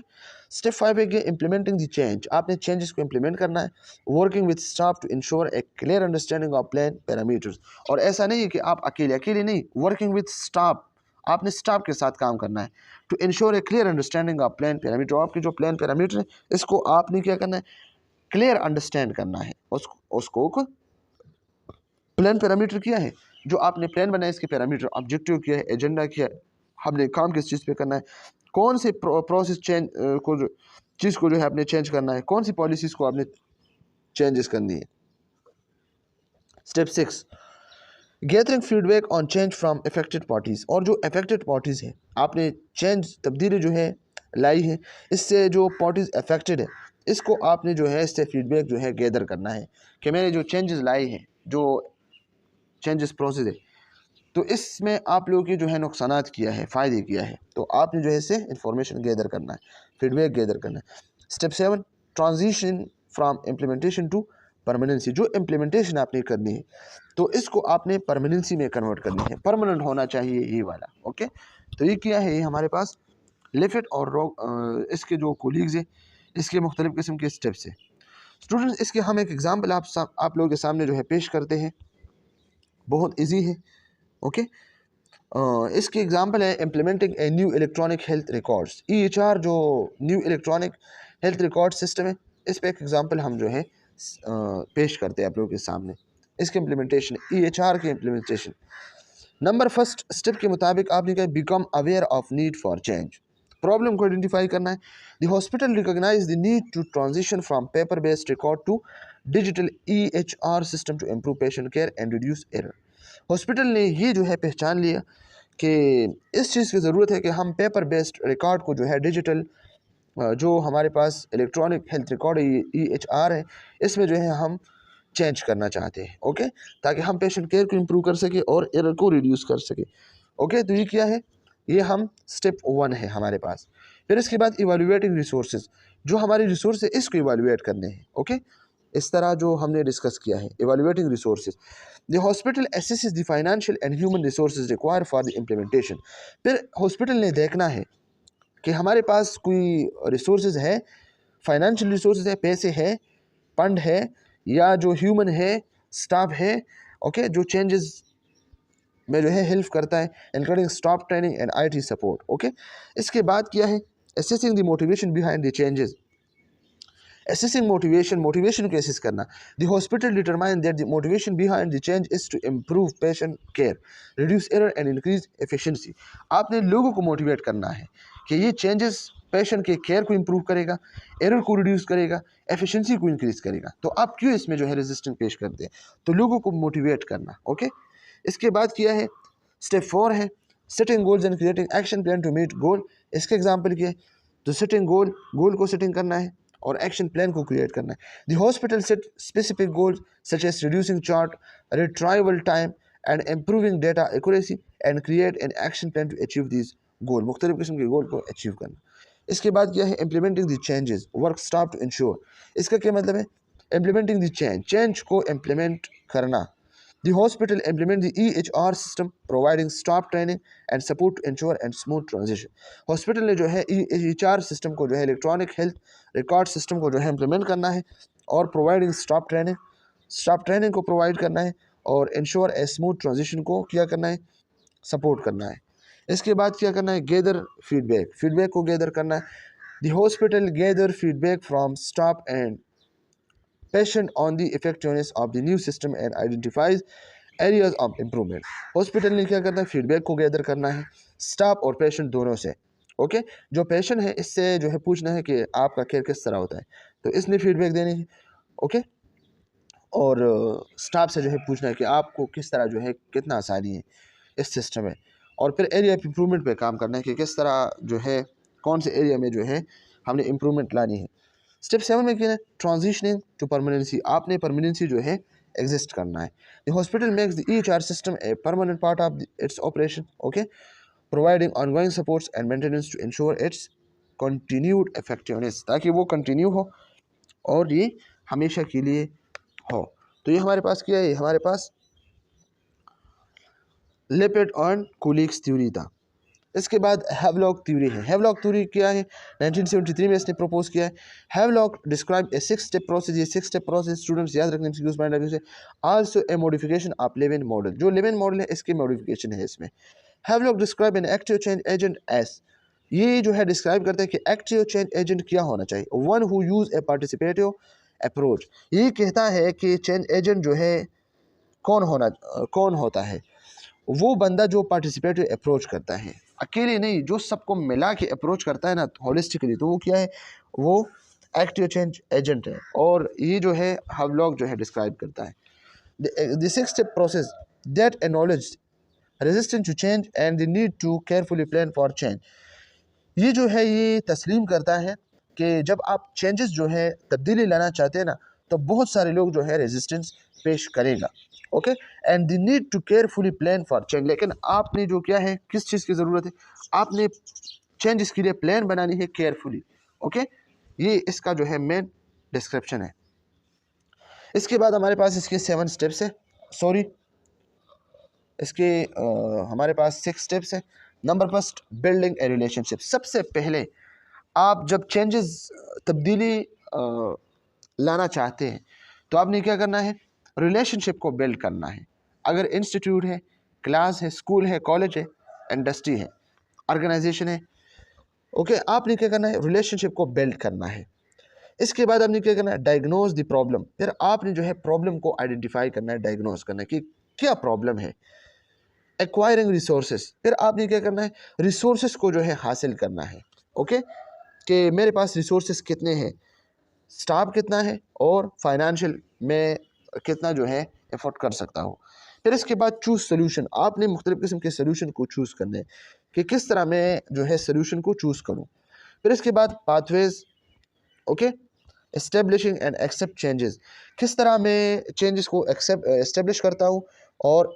स्टेप 5 है इम्प्लीमेंटिंग द चेंज, आपने चेंजेस को इम्प्लीमेंट करना है, working with staff to ensure a clear understanding of plan parameters, और ऐसा नहीं है कि आप अकेले नहीं, वर्किंग विद स्टाफ, आपने स्टाफ के साथ काम करना है, to ensure a clear understanding of plan parameter, आपके जो प्लान पैरामीटर है इसको आपने क्या करना है, क्लियर अंडरस्टैंड करना है, उसको प्लान पैरामीटर क्या है, जो आपने प्लान बनाया इसके पैरामीटर, ऑब्जेक्टिव क्या है, एजेंडा क्या है, हमने काम किस चीज़ पे करना है, कौन से प्रोसेस चेंज को जो चीज़ को जो है आपने चेंज करना है, कौन सी पॉलिसीज़ को आपने चेंजेस करनी है। Step 6, gathering feedback on change from affected parties, और जो अफेक्टेड पार्टीज़ है आपने चेंज तब्दीली जो है लाई है, इससे जो पार्टीज़ अफेक्टेड है इसको आपने जो है इससे फीडबैक जो है गैदर करना है कि मैंने जो चेंजेस लाई हैं, जो चेंजेस प्रोसेस है, तो इसमें आप लोगों की जो है नुकसानात किया है, फ़ायदे किया है, तो आपने जो है इससे इंफॉर्मेशन गैदर करना है, फीडबैक गैदर करना है। Step 7, transition from implementation to permanency, जो इम्प्लीमेंटेशन आपने करनी है तो इसको आपने परमानेंसी में कन्वर्ट करनी है, परमानेंट होना चाहिए ये वाला, ओके। तो ये क्या है, ये हमारे पास लिपिड और इसके जो कोलीग्स हैं इसके मुख्तलिफ़ किस्म के स्टेप्स हैं। स्टूडेंट्स, इसके हम एक एग्ज़ाम्पल आप लोगों के सामने जो है पेश करते हैं, बहुत ईजी है, ओके। इसकी एग्जांपल है implementing a new electronic health records, EHR, जो new electronic health record system है, इस पर एक एग्जांपल हम जो है पेश करते हैं आप लोगों के सामने। इसके इम्प्लीमेंटेशन, EHR के इम्प्लीमेंटेशन, नंबर फर्स्ट स्टेप के मुताबिक आपने कहा become aware of need for change, problem को आइडेंटिफाई करना है। The hospital recognize the need to transition from paper based record to digital EHR system to improve patient care and reduce error. Hospital ने ये जो है पहचान लिया कि इस चीज़ की ज़रूरत है कि हम पेपर बेस्ड रिकॉर्ड को जो है डिजिटल, जो हमारे पास इलेक्ट्रॉनिक हेल्थ रिकॉर्ड है, EHR है, इसमें जो है हम चेंज करना चाहते हैं, ओके, ताकि हम पेशेंट केयर को इम्प्रूव कर सके और एरर को रिड्यूस कर सके, ओके। तो ये क्या है, ये हम स्टेप 1 है हमारे पास। फिर इसके बाद इवैल्यूएटिंग रिसोर्सेज, जो हमारे रिसोर्स है इसको इवैल्यूएट करने हैं, ओके। इस तरह जो हमने डिस्कस किया है। Evaluating resources, the hospital assesses the financial and human resources require for the implementation. फिर हॉस्पिटल ने देखना है कि हमारे पास कोई रिसोर्सेज है, फाइनेंशियल रिसोर्सेज है, पैसे है, फंड है, या जो ह्यूमन है, स्टाफ है, ओके, जो चेंजेस में जो है हेल्प करता है, including staff training and IT support. Okay, इसके बाद किया है assessing the motivation behind the changes. Assessing motivation, motivation को assess करना। The hospital determine that the motivation behind the change is to improve patient care, reduce error and increase efficiency। आपने लोगों को motivate करना है कि ये चेंजेस पेशेंट के केयर को इम्प्रूव करेगा, एरर को रिड्यूस करेगा, एफिशिएंसी को इंक्रीज करेगा। तो आप क्यों इसमें जो है रेजिस्टेंस पेश करते हैं? तो लोगों को मोटिवेट करना। ओके, इसके बाद किया है स्टेप 4 है setting goals and creating action plan to meet goal. इसके एग्जाम्पल किए तो सेटिंग गोल को सेटिंग करना है और एक्शन प्लान को क्रिएट करना है। The hospital set specific goals such as reducing chart retrieval time and improving data accuracy and create an action plan to achieve this goal. मुख्तलिफ किस्म के गोल को अचीव करना। इसके बाद क्या है implementing the changes work staff to ensure. इसका क्या मतलब है? इम्प्लीमेंटिंग द चेंज को इम्प्लीमेंट करना। The hospital implement the EHR system, providing staff training and support to ensure and smooth transition। Hospital ने जो है EHR सिस्टम को जो है इलेक्ट्रॉनिक हेल्थ रिकॉर्ड सिस्टम को जो है इम्प्लीमेंट करना है और प्रोवाइडिंग स्टाफ ट्रेनिंग को प्रोवाइड करना है और इंश्योर ए स्मूथ ट्रांजिशन को क्या करना है, सपोर्ट करना है। इसके बाद क्या करना है गैदर फीडबैक को गैदर करना है। The hospital gather feedback from staff and patient on the effectiveness of the new system and identifies areas of improvement। Hospital ने क्या करना है फीडबैक को गैदर करना है स्टाफ और पेशेंट दोनों से। ओके, जो पेशेंट है इससे जो है पूछना है कि आपका केयर किस तरह होता है, तो इसने फीडबैक देनी है। ओके, और स्टाफ से जो है पूछना है कि आपको किस तरह जो है कितना आसानी है इस सिस्टम में, और फिर एरिया ऑफ इम्प्रूवमेंट पे काम करना है कि किस तरह जो है कौन से एरिया में जो है हमने इम्प्रूवमेंट लानी है। स्टेप 7 में क्या है ट्रांजिशनिंग टू परमानेंसी। आपने परमानेंसी जो है एग्जिस्ट करना है। The hospital makes the EHR system a permanent part of its operation. Okay, providing ongoing supports and maintenance to ensure its continued effectiveness, ताकि वो कंटिन्यू हो और ये हमेशा के लिए हो। तो ये हमारे पास क्या है, हमारे पास लिपिड एंड कुलिग्स थ्योरी था। इसके बाद हैवलॉक थ्योरी है। हैवलॉक थ्योरी क्या है 1973 में इसने प्रपोज किया है। हैवलॉक डिस्क्राइब ए 6 स्टेप प्रोसेस। ये 6 स्टेप प्रोसेस स्टूडेंट्स याद रखने से also a modification of eleven model. जो लेवेन मॉडल है इसकी मॉडिफिकेशन है इसमें। Havelock describe an active change agent S. ये जो है डिस्क्राइब करता है कि एक्टिव चेंज एजेंट क्या होना चाहिए, one who use A participative approach. ये कहता है कि चेंज एजेंट जो है कौन होता है, वो बंदा जो पार्टिसिपेटिव अप्रोच करता है, अकेले नहीं, जो सबको मिला के अप्रोच करता है ना होलिस्टिकली, तो वो क्या है, वो एक्टिव चेंज एजेंट है। और ये जो है हैवलॉक जो है डिस्क्राइब करता है the 6 step process that acknowledge resistance to change and the need to carefully plan for change. ये जो है ये तस्लीम करता है कि जब आप चेंजेस जो है तब्दीली लाना चाहते हैं ना, तो बहुत सारे लोग जो है रेजिस्टेंस पेश करेगा। Okay, and the need to carefully plan for change. लेकिन आपने जो क्या है किस चीज़ की ज़रूरत है, आपने चेंजेस के लिए प्लान बनानी है केयरफुली। ओके, ये इसका जो है मेन डिस्क्रिप्शन है। इसके बाद हमारे पास इसके 7 स्टेप्स है, सॉरी इसके हमारे पास 6 स्टेप्स है। नंबर फर्स्ट बिल्डिंग ए रिलेशनशिप। सबसे पहले आप जब चेंजेस तब्दीली लाना चाहते हैं तो आपने क्या करना है, रिलेशनशिप को बिल्ड करना है। अगर इंस्टीट्यूट है, क्लास है, स्कूल है, कॉलेज है, इंडस्ट्री है, ऑर्गेनाइजेशन है, ओके, आपने क्या करना है, रिलेशनशिप को बिल्ड करना है। इसके बाद आपने क्या करना है, डायग्नोज द प्रॉब्लम। फिर आपने जो है प्रॉब्लम को आइडेंटिफाई करना है, डायग्नोज करना है कि क्या प्रॉब्लम है। एक्वायरिंग रिसोर्सेज, फिर आपने क्या करना है, रिसोर्सेज को जो है हासिल करना है। ओके, कि मेरे पास रिसोर्सेज कितने हैं, स्टाफ कितना है और फाइनेंशियल में कितना जो है एफोर्ड कर सकता हूँ। फिर इसके बाद चूज सोल्यूशन। आपने मुख्तलिफ किस्म के सोल्यूशन को चूज़ करने हैं कि किस तरह मैं जो है सोल्यूशन को चूज़ करूँ। फिर इसके बाद pathways, okay, establishing and accept changes. किस तरह मैं चेंजेस को एस्टेब्लिश करता हूँ और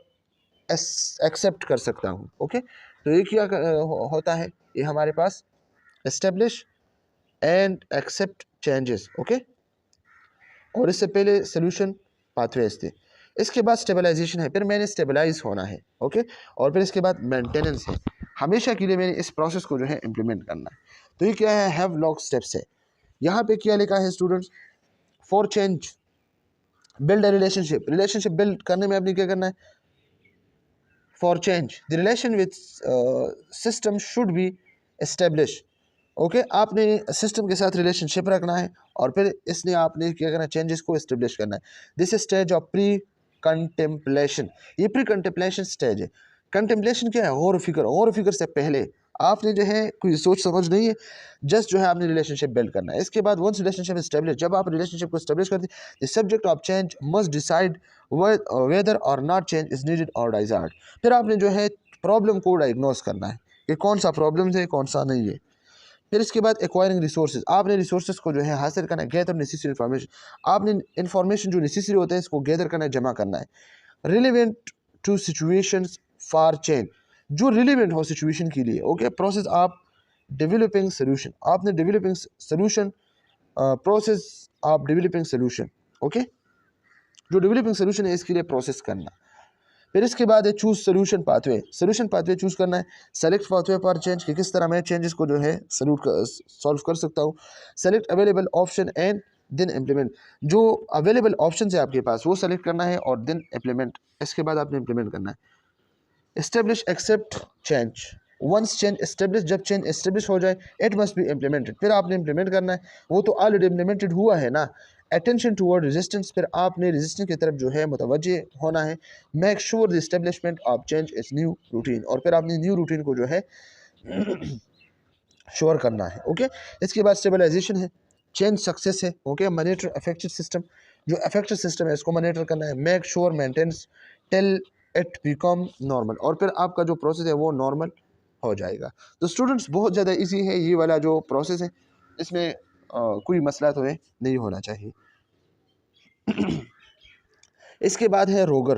एक्सेप्ट कर सकता हूँ। ओके, तो ये क्या होता है, ये हमारे पास establish and accept changes. Okay, और इससे पहले सोल्यूशन पाथवेज थे। इसके बाद स्टेबलाइजेशन है, फिर मैंने स्टेबलाइज होना है, ओके, और फिर इसके बाद मेंटेनेंस है। हमेशा के लिए मैंने इस प्रोसेस को जो है इम्प्लीमेंट करना है। तो ये क्या है, हैव लॉग स्टेप्स है। यहाँ पे क्या लिखा है students, for change build a relationship, relationship build करने में आपने क्या करना है, for change the relation with system should be establish, okay, आपने सिस्टम के साथ रिलेशनशिप रखना है और फिर इसने आपने क्या करना है, चेंजेस को एस्टेब्लिश करना है। This stage of pre contemplation, ये प्री कंटेम्पलेशन स्टेज है। कंटेम्पलेशन क्या है, गौर फिक्र से पहले आपने जो है कोई सोच समझ नहीं है, जस्ट जो है आपने रिलेशनशिप बिल्ड करना है। इसके बाद वंस रिलेशनशिप एस्टेब्लिश, जब आप रिलेशनशिप को एस्टेब्लिश करते हैं, the subject of change must decide whether और नॉट चेंज इज नीडेड और डिजायर्ड। फिर आपने जो है प्रॉब्लम को डायग्नोस करना है कि कौन सा प्रॉब्लम है कौन सा नहीं है। फिर इसके बाद एक्वायरिंग रिसोर्सेज, आपने रिसोर्सेज को जो है हासिल करना है, गैदर नेसेसरी इन्फॉर्मेशन, आपने इन्फॉर्मेशन जो नेसेसरी होते हैं इसको गैदर करना है, जमा करना है। Relevant to situations for change, जो रिलेवेंट हो सिचुएशन के लिए, ओके, प्रोसेस आप डेवलपिंग सोल्यूशन, आपने डेवलपिंग सोल्यूशन प्रोसेस आप डेवलपिंग सोल्यूशन, ओके, जो डेवलपिंग सोल्यूशन है इसके लिए प्रोसेस करना। फिर इसके बाद है choose solution pathway, solution pathway choose करना है। सेलेक्ट पाथवे फॉर चेंज, कि किस तरह मैं चेंजेस को जो है सॉल्व कर सकता हूँ। Select available option and then implement, जो अवेलेबल ऑप्शन है आपके पास वो सेलेक्ट करना है और देन इम्प्लीमेंट, इसके बाद आपने इम्प्लीमेंट करना है। Establish except change, once change establish, जब चेंज एस्टेब्लिश हो जाए इट मस्ट बी इम्प्लीमेंटेड, फिर आपने इम्प्लीमेंट करना है, वो तो ऑलरेडी इम्प्लीमेंटेड हुआ है ना। अटेंशन टूवर्ड रेजिस्टेंस, फिर आपने रेजिस्टेंस की तरफ जो है मुतवज्जे होना है। Make sure the establishment of change is new routine, और फिर आपने न्यू रूटीन को जो है श्योर करना है, ओके। इसके बाद स्टेबलाइजेशन है, चेंज सक्सेस है, ओके, मॉनिटर अफेक्टेड सिस्टम, जो अफेक्टेड सिस्टम है इसको मॉनिटर करना है। Make sure maintenance till it become normal, और फिर आपका जो प्रोसेस है वो नॉर्मल हो जाएगा। तो स्टूडेंट्स बहुत ज़्यादा इजी है ये वाला जो प्रोसेस है, इसमें कोई मसला तो नहीं होना चाहिए। इसके बाद है रोगर,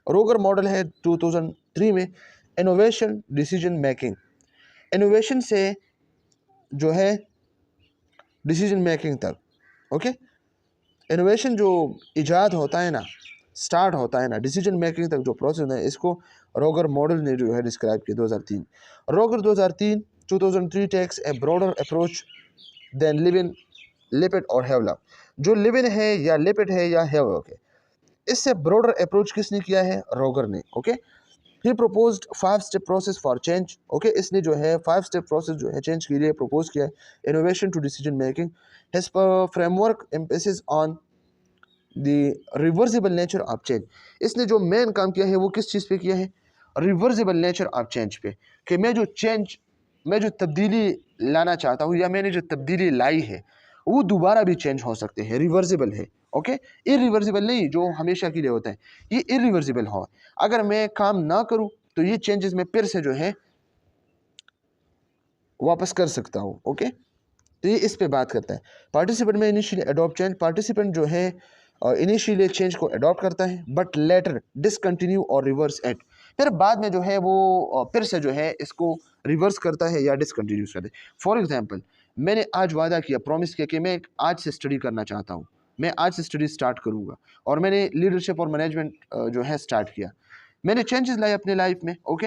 रोगर मॉडल है 2003 में, इनोवेशन डिसीजन मेकिंग, इनोवेशन से जो है डिसीजन मेकिंग तक, ओके, इनोवेशन जो इजाद होता है ना, स्टार्ट होता है ना, डिसीजन मेकिंग तक जो प्रोसेस है, इसको रोगर मॉडल ने जो है डिस्क्राइब किया 2003। Roger 2003 takes a broader approach than Lewin Lippitt और हेवलॉक, जो लिविन है या लिपिड है या हेवलॉक है, इससे ब्रॉडर अप्रोच किसने किया है, रोगर ने, okay. He proposed 5 step process for change, okay, इसने जो है 5 स्टेप प्रोसेस जो है चेंज के लिए प्रपोज किया है। Innovation to decision making, his framework emphasis on the reversible nature of change, इसने जो मेन काम किया है वो किस चीज़ पे किया है, रिवर्सिबल नेचर ऑफ चेंज पे, कि मैं जो तब्दीली लाना चाहता हूँ या मैंने जो तब्दीली लाई है वो दोबारा भी चेंज हो सकते हैं, रिवर्सिबल है, ओके, इरिवर्सिबल नहीं जो हमेशा के लिए होता है, ये इरिवर्सिबल हो, अगर मैं काम ना करूँ तो ये चेंजेस मैं फिर से जो है वापस कर सकता हूँ, ओके। तो ये इस पे बात करता है। पार्टिसिपेंट में इनिशियली अडॉप्ट चेंज, पार्टिसिपेंट जो है इनिशियली चेंज को अडॉप्ट करता है बट लेटर डिसकंटिन्यू और रिवर्स एट, फिर बाद में जो है वो फिर से जो है इसको रिवर्स करता है या डिसकंटिन्यूस करता है। फॉर एग्जांपल, मैंने आज वादा किया, प्रॉमिस किया कि मैं आज से स्टडी करना चाहता हूँ, मैं आज से स्टडी स्टार्ट करूँगा, और मैंने लीडरशिप और मैनेजमेंट जो है स्टार्ट किया, मैंने चेंजेस लाए अपने लाइफ में, ओके।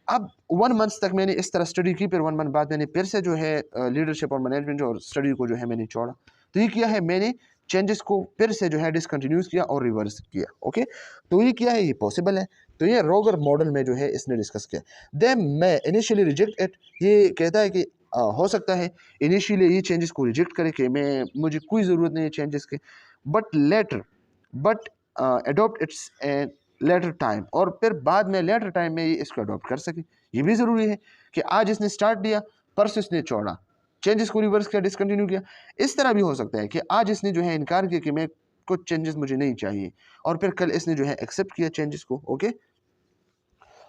अब 1 मंथ तक मैंने इस तरह स्टडी की, फिर 1 मंथ बाद मैंने फिर से जो है लीडरशिप और मैनेजमेंट और स्टडी को जो है मैंने छोड़ा। तो ये किया है मैंने, चेंजेस को फिर से जो है डिसकंटिन्यूस किया और रिवर्स किया, ओके। तो ये किया है, ये पॉसिबल है। तो ये रोगर मॉडल में जो है इसने डिस्कस किया। देन मैं इनिशियली रिजेक्ट इट, ये कहता है कि हो सकता है इनिशियली ये चेंजेस को रिजेक्ट करे कि मुझे कोई ज़रूरत नहीं है चेंजेस के, but adopt it's later time, और फिर बाद में लेटर टाइम में ये इसको अडॉप्ट कर सके। ये भी ज़रूरी है कि आज इसने स्टार्ट दिया, परसों इसने छोड़ा, चेंजेस को रिवर्स किया, डिसकंटिन्यू किया। इस तरह भी हो सकता है कि आज इसने जो है इनकार किया कि मैं कुछ चेंजेस मुझे नहीं चाहिए, और फिर कल इसने जो है एक्सेप्ट किया चेंजेस को, okay.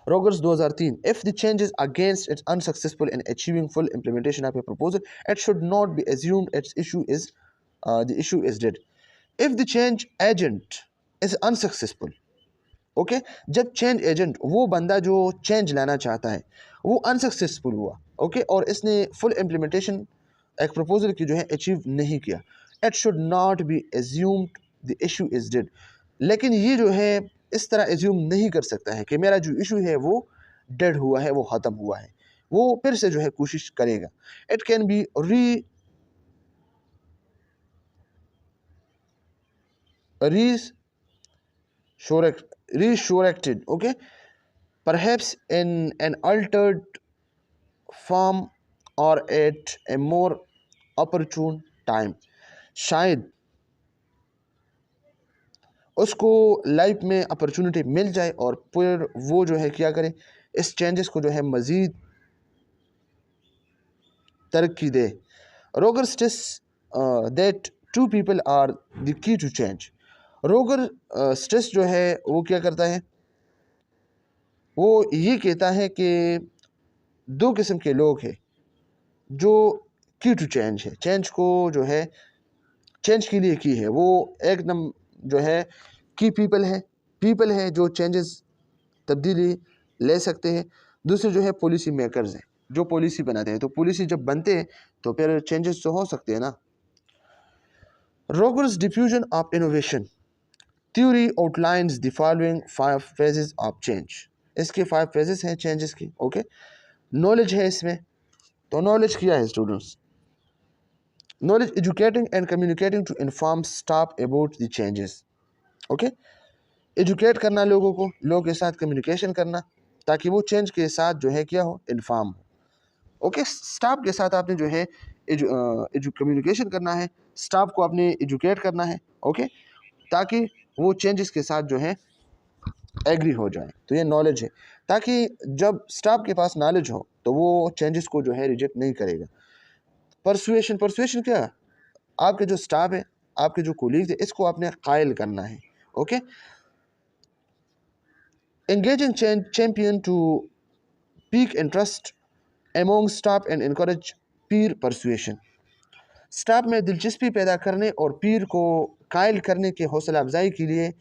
Rogers 2003, if the changes against it's unsuccessful in achieving full implementation of a proposal, it should not be assumed the issue is dead. If the change agent is unsuccessful, okay, जब change agent, वो बंदा जो change लाना चाहता है, वो unsuccessful हुआ, okay, और इसने फुल इम्प्लीमेंटेशन एक प्रपोजल की जो है अचीव नहीं किया, it should not be assumed the issue is dead. लेकिन ये जो है इस तरह एज्यूम नहीं कर सकता है कि मेरा जो इशू है वो डेड हुआ है, वो ख़त्म हुआ है। वो फिर से जो है कोशिश करेगा। It can be resurrected, okay, perhaps in an altered form or at a more opportune time। शायद उसको लाइफ में अपॉर्चुनिटी मिल जाए और फिर वो जो है क्या करे, इस चेंजेस को जो है मज़ीद तरक्की दे। Roger stress that two people are the key to change. Roger stress जो है वो क्या करता है, वो ये कहता है कि दो किस्म के लोग हैं जो की टू चेंज है, चेंज को जो है चेंज के लिए की है। वो एकदम जो है की पीपल है जो चेंजेस तब्दीली ले सकते हैं। दूसरे जो है पॉलिसी मेकर्स हैं जो पॉलिसी बनाते हैं। तो पॉलिसी जब बनते हैं तो फिर चेंजेस तो हो सकते हैं ना। Rogers diffusion of innovation theory outlines the following 5 phases of change. इसके 5 फेजेस हैं चेंजेस की। ओके, नॉलेज है इसमें। तो नॉलेज क्या है students? Knowledge educating and communicating to inform staff about the changes. Okay, educate करना लोगों को, लोगों के साथ कम्युनिकेशन करना ताकि वो चेंज के साथ जो है क्या हो, इन्फॉर्म हो। ओके, स्टाफ के साथ आपने जो है कम्युनिकेशन करना है, स्टाफ को आपने एजुकेट करना है। ओके, ताकि वो चेंजेस के साथ जो है एग्री हो जाए। तो ये नॉलेज है, ताकि जब स्टाफ के पास नॉलेज हो तो वो चेंजेस को जो है रिजेक्ट नहीं करेगा। परसुएशन क्या, आपके जो स्टाफ है, आपके जो कोलीग्स है, इसको आपने कायल करना है। Okay, engaging champion to pique interest among staff and encourage peer persuasion. Staff में दिलचस्पी पैदा करने और पीर को कायल करने के हौसला अफजाई के लिए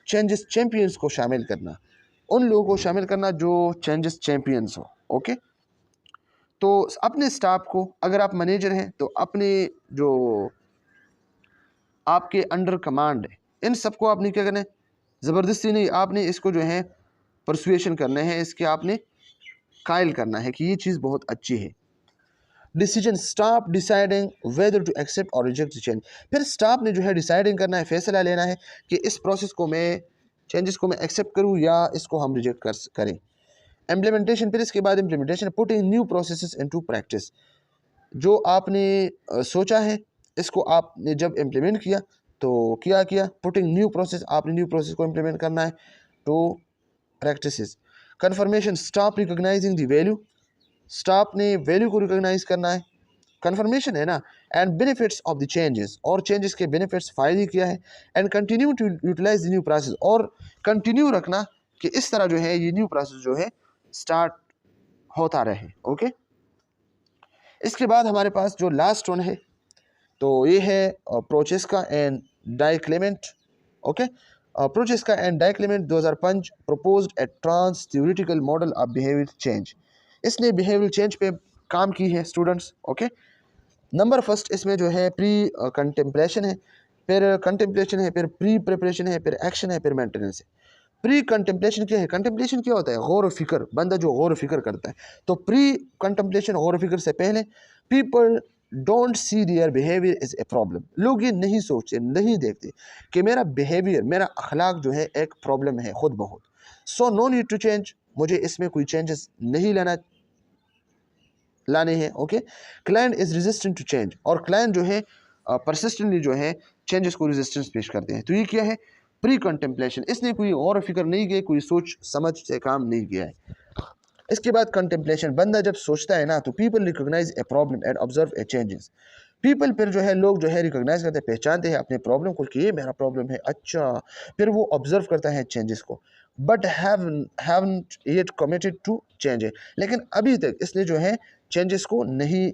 चेंजेस चैंपियंस को शामिल करना, उन लोगों को शामिल करना जो चेंजेस चैंपियंस हो। ओके, तो अपने स्टाफ को, अगर आप मैनेजर हैं तो अपने जो आपके अंडर कमांड है, इन सबको आपने क्या करना है, ज़बरदस्ती नहीं, आपने इसको जो है परसुएशन करना है, इसके आपने कायल करना है कि ये चीज़ बहुत अच्छी है। Decision staff deciding whether to accept और रिजेक्ट चेंज। फिर स्टाफ ने जो है डिसाइडिंग करना है, फैसला लेना है कि इस प्रोसेस को मैं, चेंजेस को मैं एक्सेप्ट करूँ या इसको हम रिजेक्ट करें। इम्प्लीमेंटेशन, फिर इसके बाद implementation, putting new processes into practice. जो आपने सोचा है इसको आपने जब इम्प्लीमेंट किया तो क्या किया, पुटिंग न्यू प्रोसेस, आपने न्यू प्रोसेस को इम्प्लीमेंट करना है to practices. Confirmation, staff recognizing the value, staff ने वैल्यू को रिकॉग्नाइज करना है, कन्फर्मेशन है ना। And benefits of the changes, और चेंजेस के बेनिफिट्स, फ़ायदे क्या है। And continue to utilize the new process, और कंटिन्यू रखना कि इस तरह जो है ये न्यू प्रोसेस जो है स्टार्ट होता रहे। ओके, इसके बाद हमारे पास जो लास्ट वन है तो ये है Prochaska and DiClemente. Okay, Prochaska and DiClemente 2005 proposed a transtheoretical model of behaviour change. इसने बिहेवियर चेंज पे काम की है स्टूडेंट्स। ओके, नंबर फर्स्ट इसमें जो है प्री कंटेम्पलेशन है, फिर कंटेम्पलेशन है, फिर प्री प्रिपरेशन है, फिर एक्शन है, फिर मेंटेनेंस है। प्री कंटेम्पलेशन क्या है? कंटेम्पलेशन क्या होता है? गौर फिक्र, बंदा जो गौर फिक्र करता है। तो प्री कंटेम्पलेशन, गौर फिक्र से पहले, people don't see their behaviour is a problem. लोग ये नहीं सोचते, नहीं देखते कि मेरा बिहेवियर, मेरा अखलाक जो है एक प्रॉब्लम है खुद बहुत। So no need to change, मुझे इसमें कोई चेंजेस नहीं लाने हैं। Okay, client is resistant to change, और क्लाइंट जो है परसिस्टेंटली जो है चेंजेस को रेजिस्टेंस पेश करते हैं। तो ये क्या है? प्री कंटेम्पलेशन, इसने कोई गौर फिक्र नहीं किया, कोई सोच समझ से काम नहीं किया है। इसके बाद कंटेम्पलेशन, बंदा जब सोचता है ना तो people recognize a problem and observe a changes. People फिर जो है, लोग जो है रिकॉग्नाइज करते हैं, पहचानते हैं अपने प्रॉब्लम को कि ये मेरा प्रॉब्लम है। अच्छा, फिर वो ऑब्जर्व करता है चेंजेस को, but haven't yet committed to change, लेकिन अभी तक इसने जो है चेंजेस को नहीं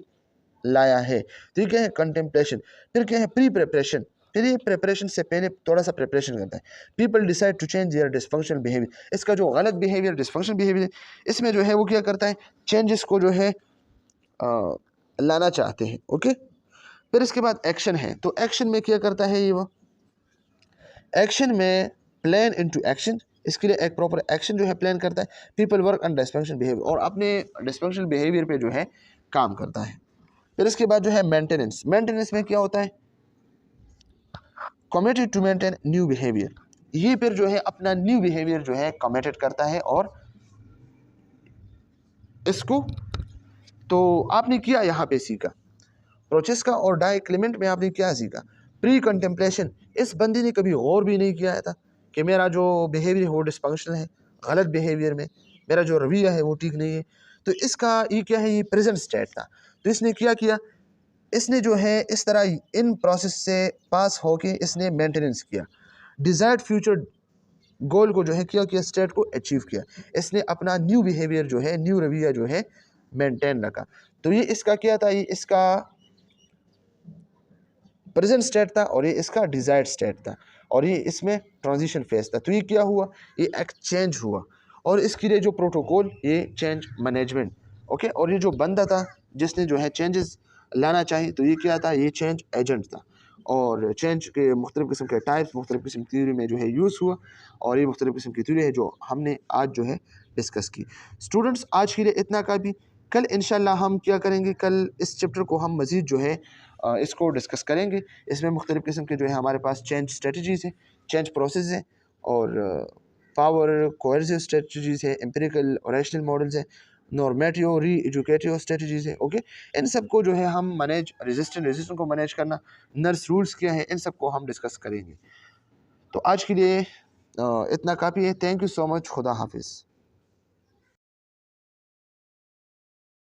लाया है। तो ये क्या है? कंटेम्पलेशन। फिर क्या है? प्री प्रिपरेशन, फिर ये प्रिपरेशन से पहले थोड़ा सा प्रिपरेशन करता है। People decide to change their dysfunctional behaviour, इसका जो गलत बिहेवियर, डिसफंक्शनल बिहेवियर, इसमें जो है वो क्या करता है? चेंजेस को जो है लाना चाहते हैं। ओके, फिर इसके बाद एक्शन है, तो एक्शन में क्या करता है ये वो एक्शन में प्लान इनटू एक्शन, इसके लिए एक प्रॉपर एक्शन जो है प्लान करता है। People work under dysfunctional behaviour, और अपने डिस्फंक्शनल बिहेवियर पे जो है काम करता है। फिर इसके बाद जो है मेंटेनेंस, मेंटेनेंस में क्या होता है, committed to maintain new behaviour, ये फिर जो है अपना न्यू बिहेवियर जो है कमिटेड करता है। और इसको तो आपने किया यहाँ पे सीखा प्रोसेस का, और डाई क्लेमेंट में आपने क्या सीखा, प्री कंटेम्पलेशन, इस बंदी ने कभी और भी नहीं किया था कि मेरा जो बिहेवियर हो डिस्फंक्शनल है, गलत बिहेवियर में मेरा जो रवैया है वो ठीक नहीं है। तो इसका ये क्या है, ये प्रेजेंट स्टेट था। तो इसने क्या किया, इसने जो है इस तरह इन प्रोसेस से पास होके इसने मेंटेनेंस किया, डिजायर्ड फ्यूचर गोल को जो है किया स्टेट को अचीव किया। इसने अपना न्यू बिहेवियर जो है, न्यू रवैया जो है मेंटेन रखा। तो ये इसका क्या था, ये इसका प्रेजेंट स्टेट था और ये इसका डिजायर्ड स्टेट था, और ये इसमें ट्रांजिशन फेज था। तो ये क्या हुआ, ये एक्सचेंज हुआ, और इसके लिए जो प्रोटोकॉल, ये चेंज मैनेजमेंट, ओके। और ये जो बंदा था जिसने जो है चेंजेस लाना चाहिए, तो ये क्या था, ये चेंज एजेंट था। और चेंज के मुख्तलिफ़ किस्म के टाइप्स मुख्तलिफ़ किस्म की थ्योरी में जो है यूज़ हुआ, और ये मुख्तलिफ़ किस्म की थ्योरी है जो हमने आज जो है डिस्कस की। स्टूडेंट्स आज के लिए इतना काफ़ी, कल इंशाल्लाह हम क्या करेंगे, कल इस चैप्टर को हम मज़ीद जो है इसको डिस्कस करेंगे। इसमें मुख्तलिफ़ किस्म के जो है हमारे पास चेंज स्ट्रेटजीज़ हैं, चेंज प्रोसेस हैं, और पावर कोएर्सिव स्ट्रेटजीज़ है, एम्पिरिकल और रैशनल मॉडल्स हैं, नॉर्मेटिव री एजुकेटिव स्ट्रेटजीज़ है, ओके। इन सब को जो है हम मैनेज, रेजिस्टेंस को मैनेज करना, नर्स रूल्स क्या है, इन सब को हम डिस्कस करेंगे। तो आज के लिए इतना काफ़ी है। Thank you so much. खुदा हाफिज़।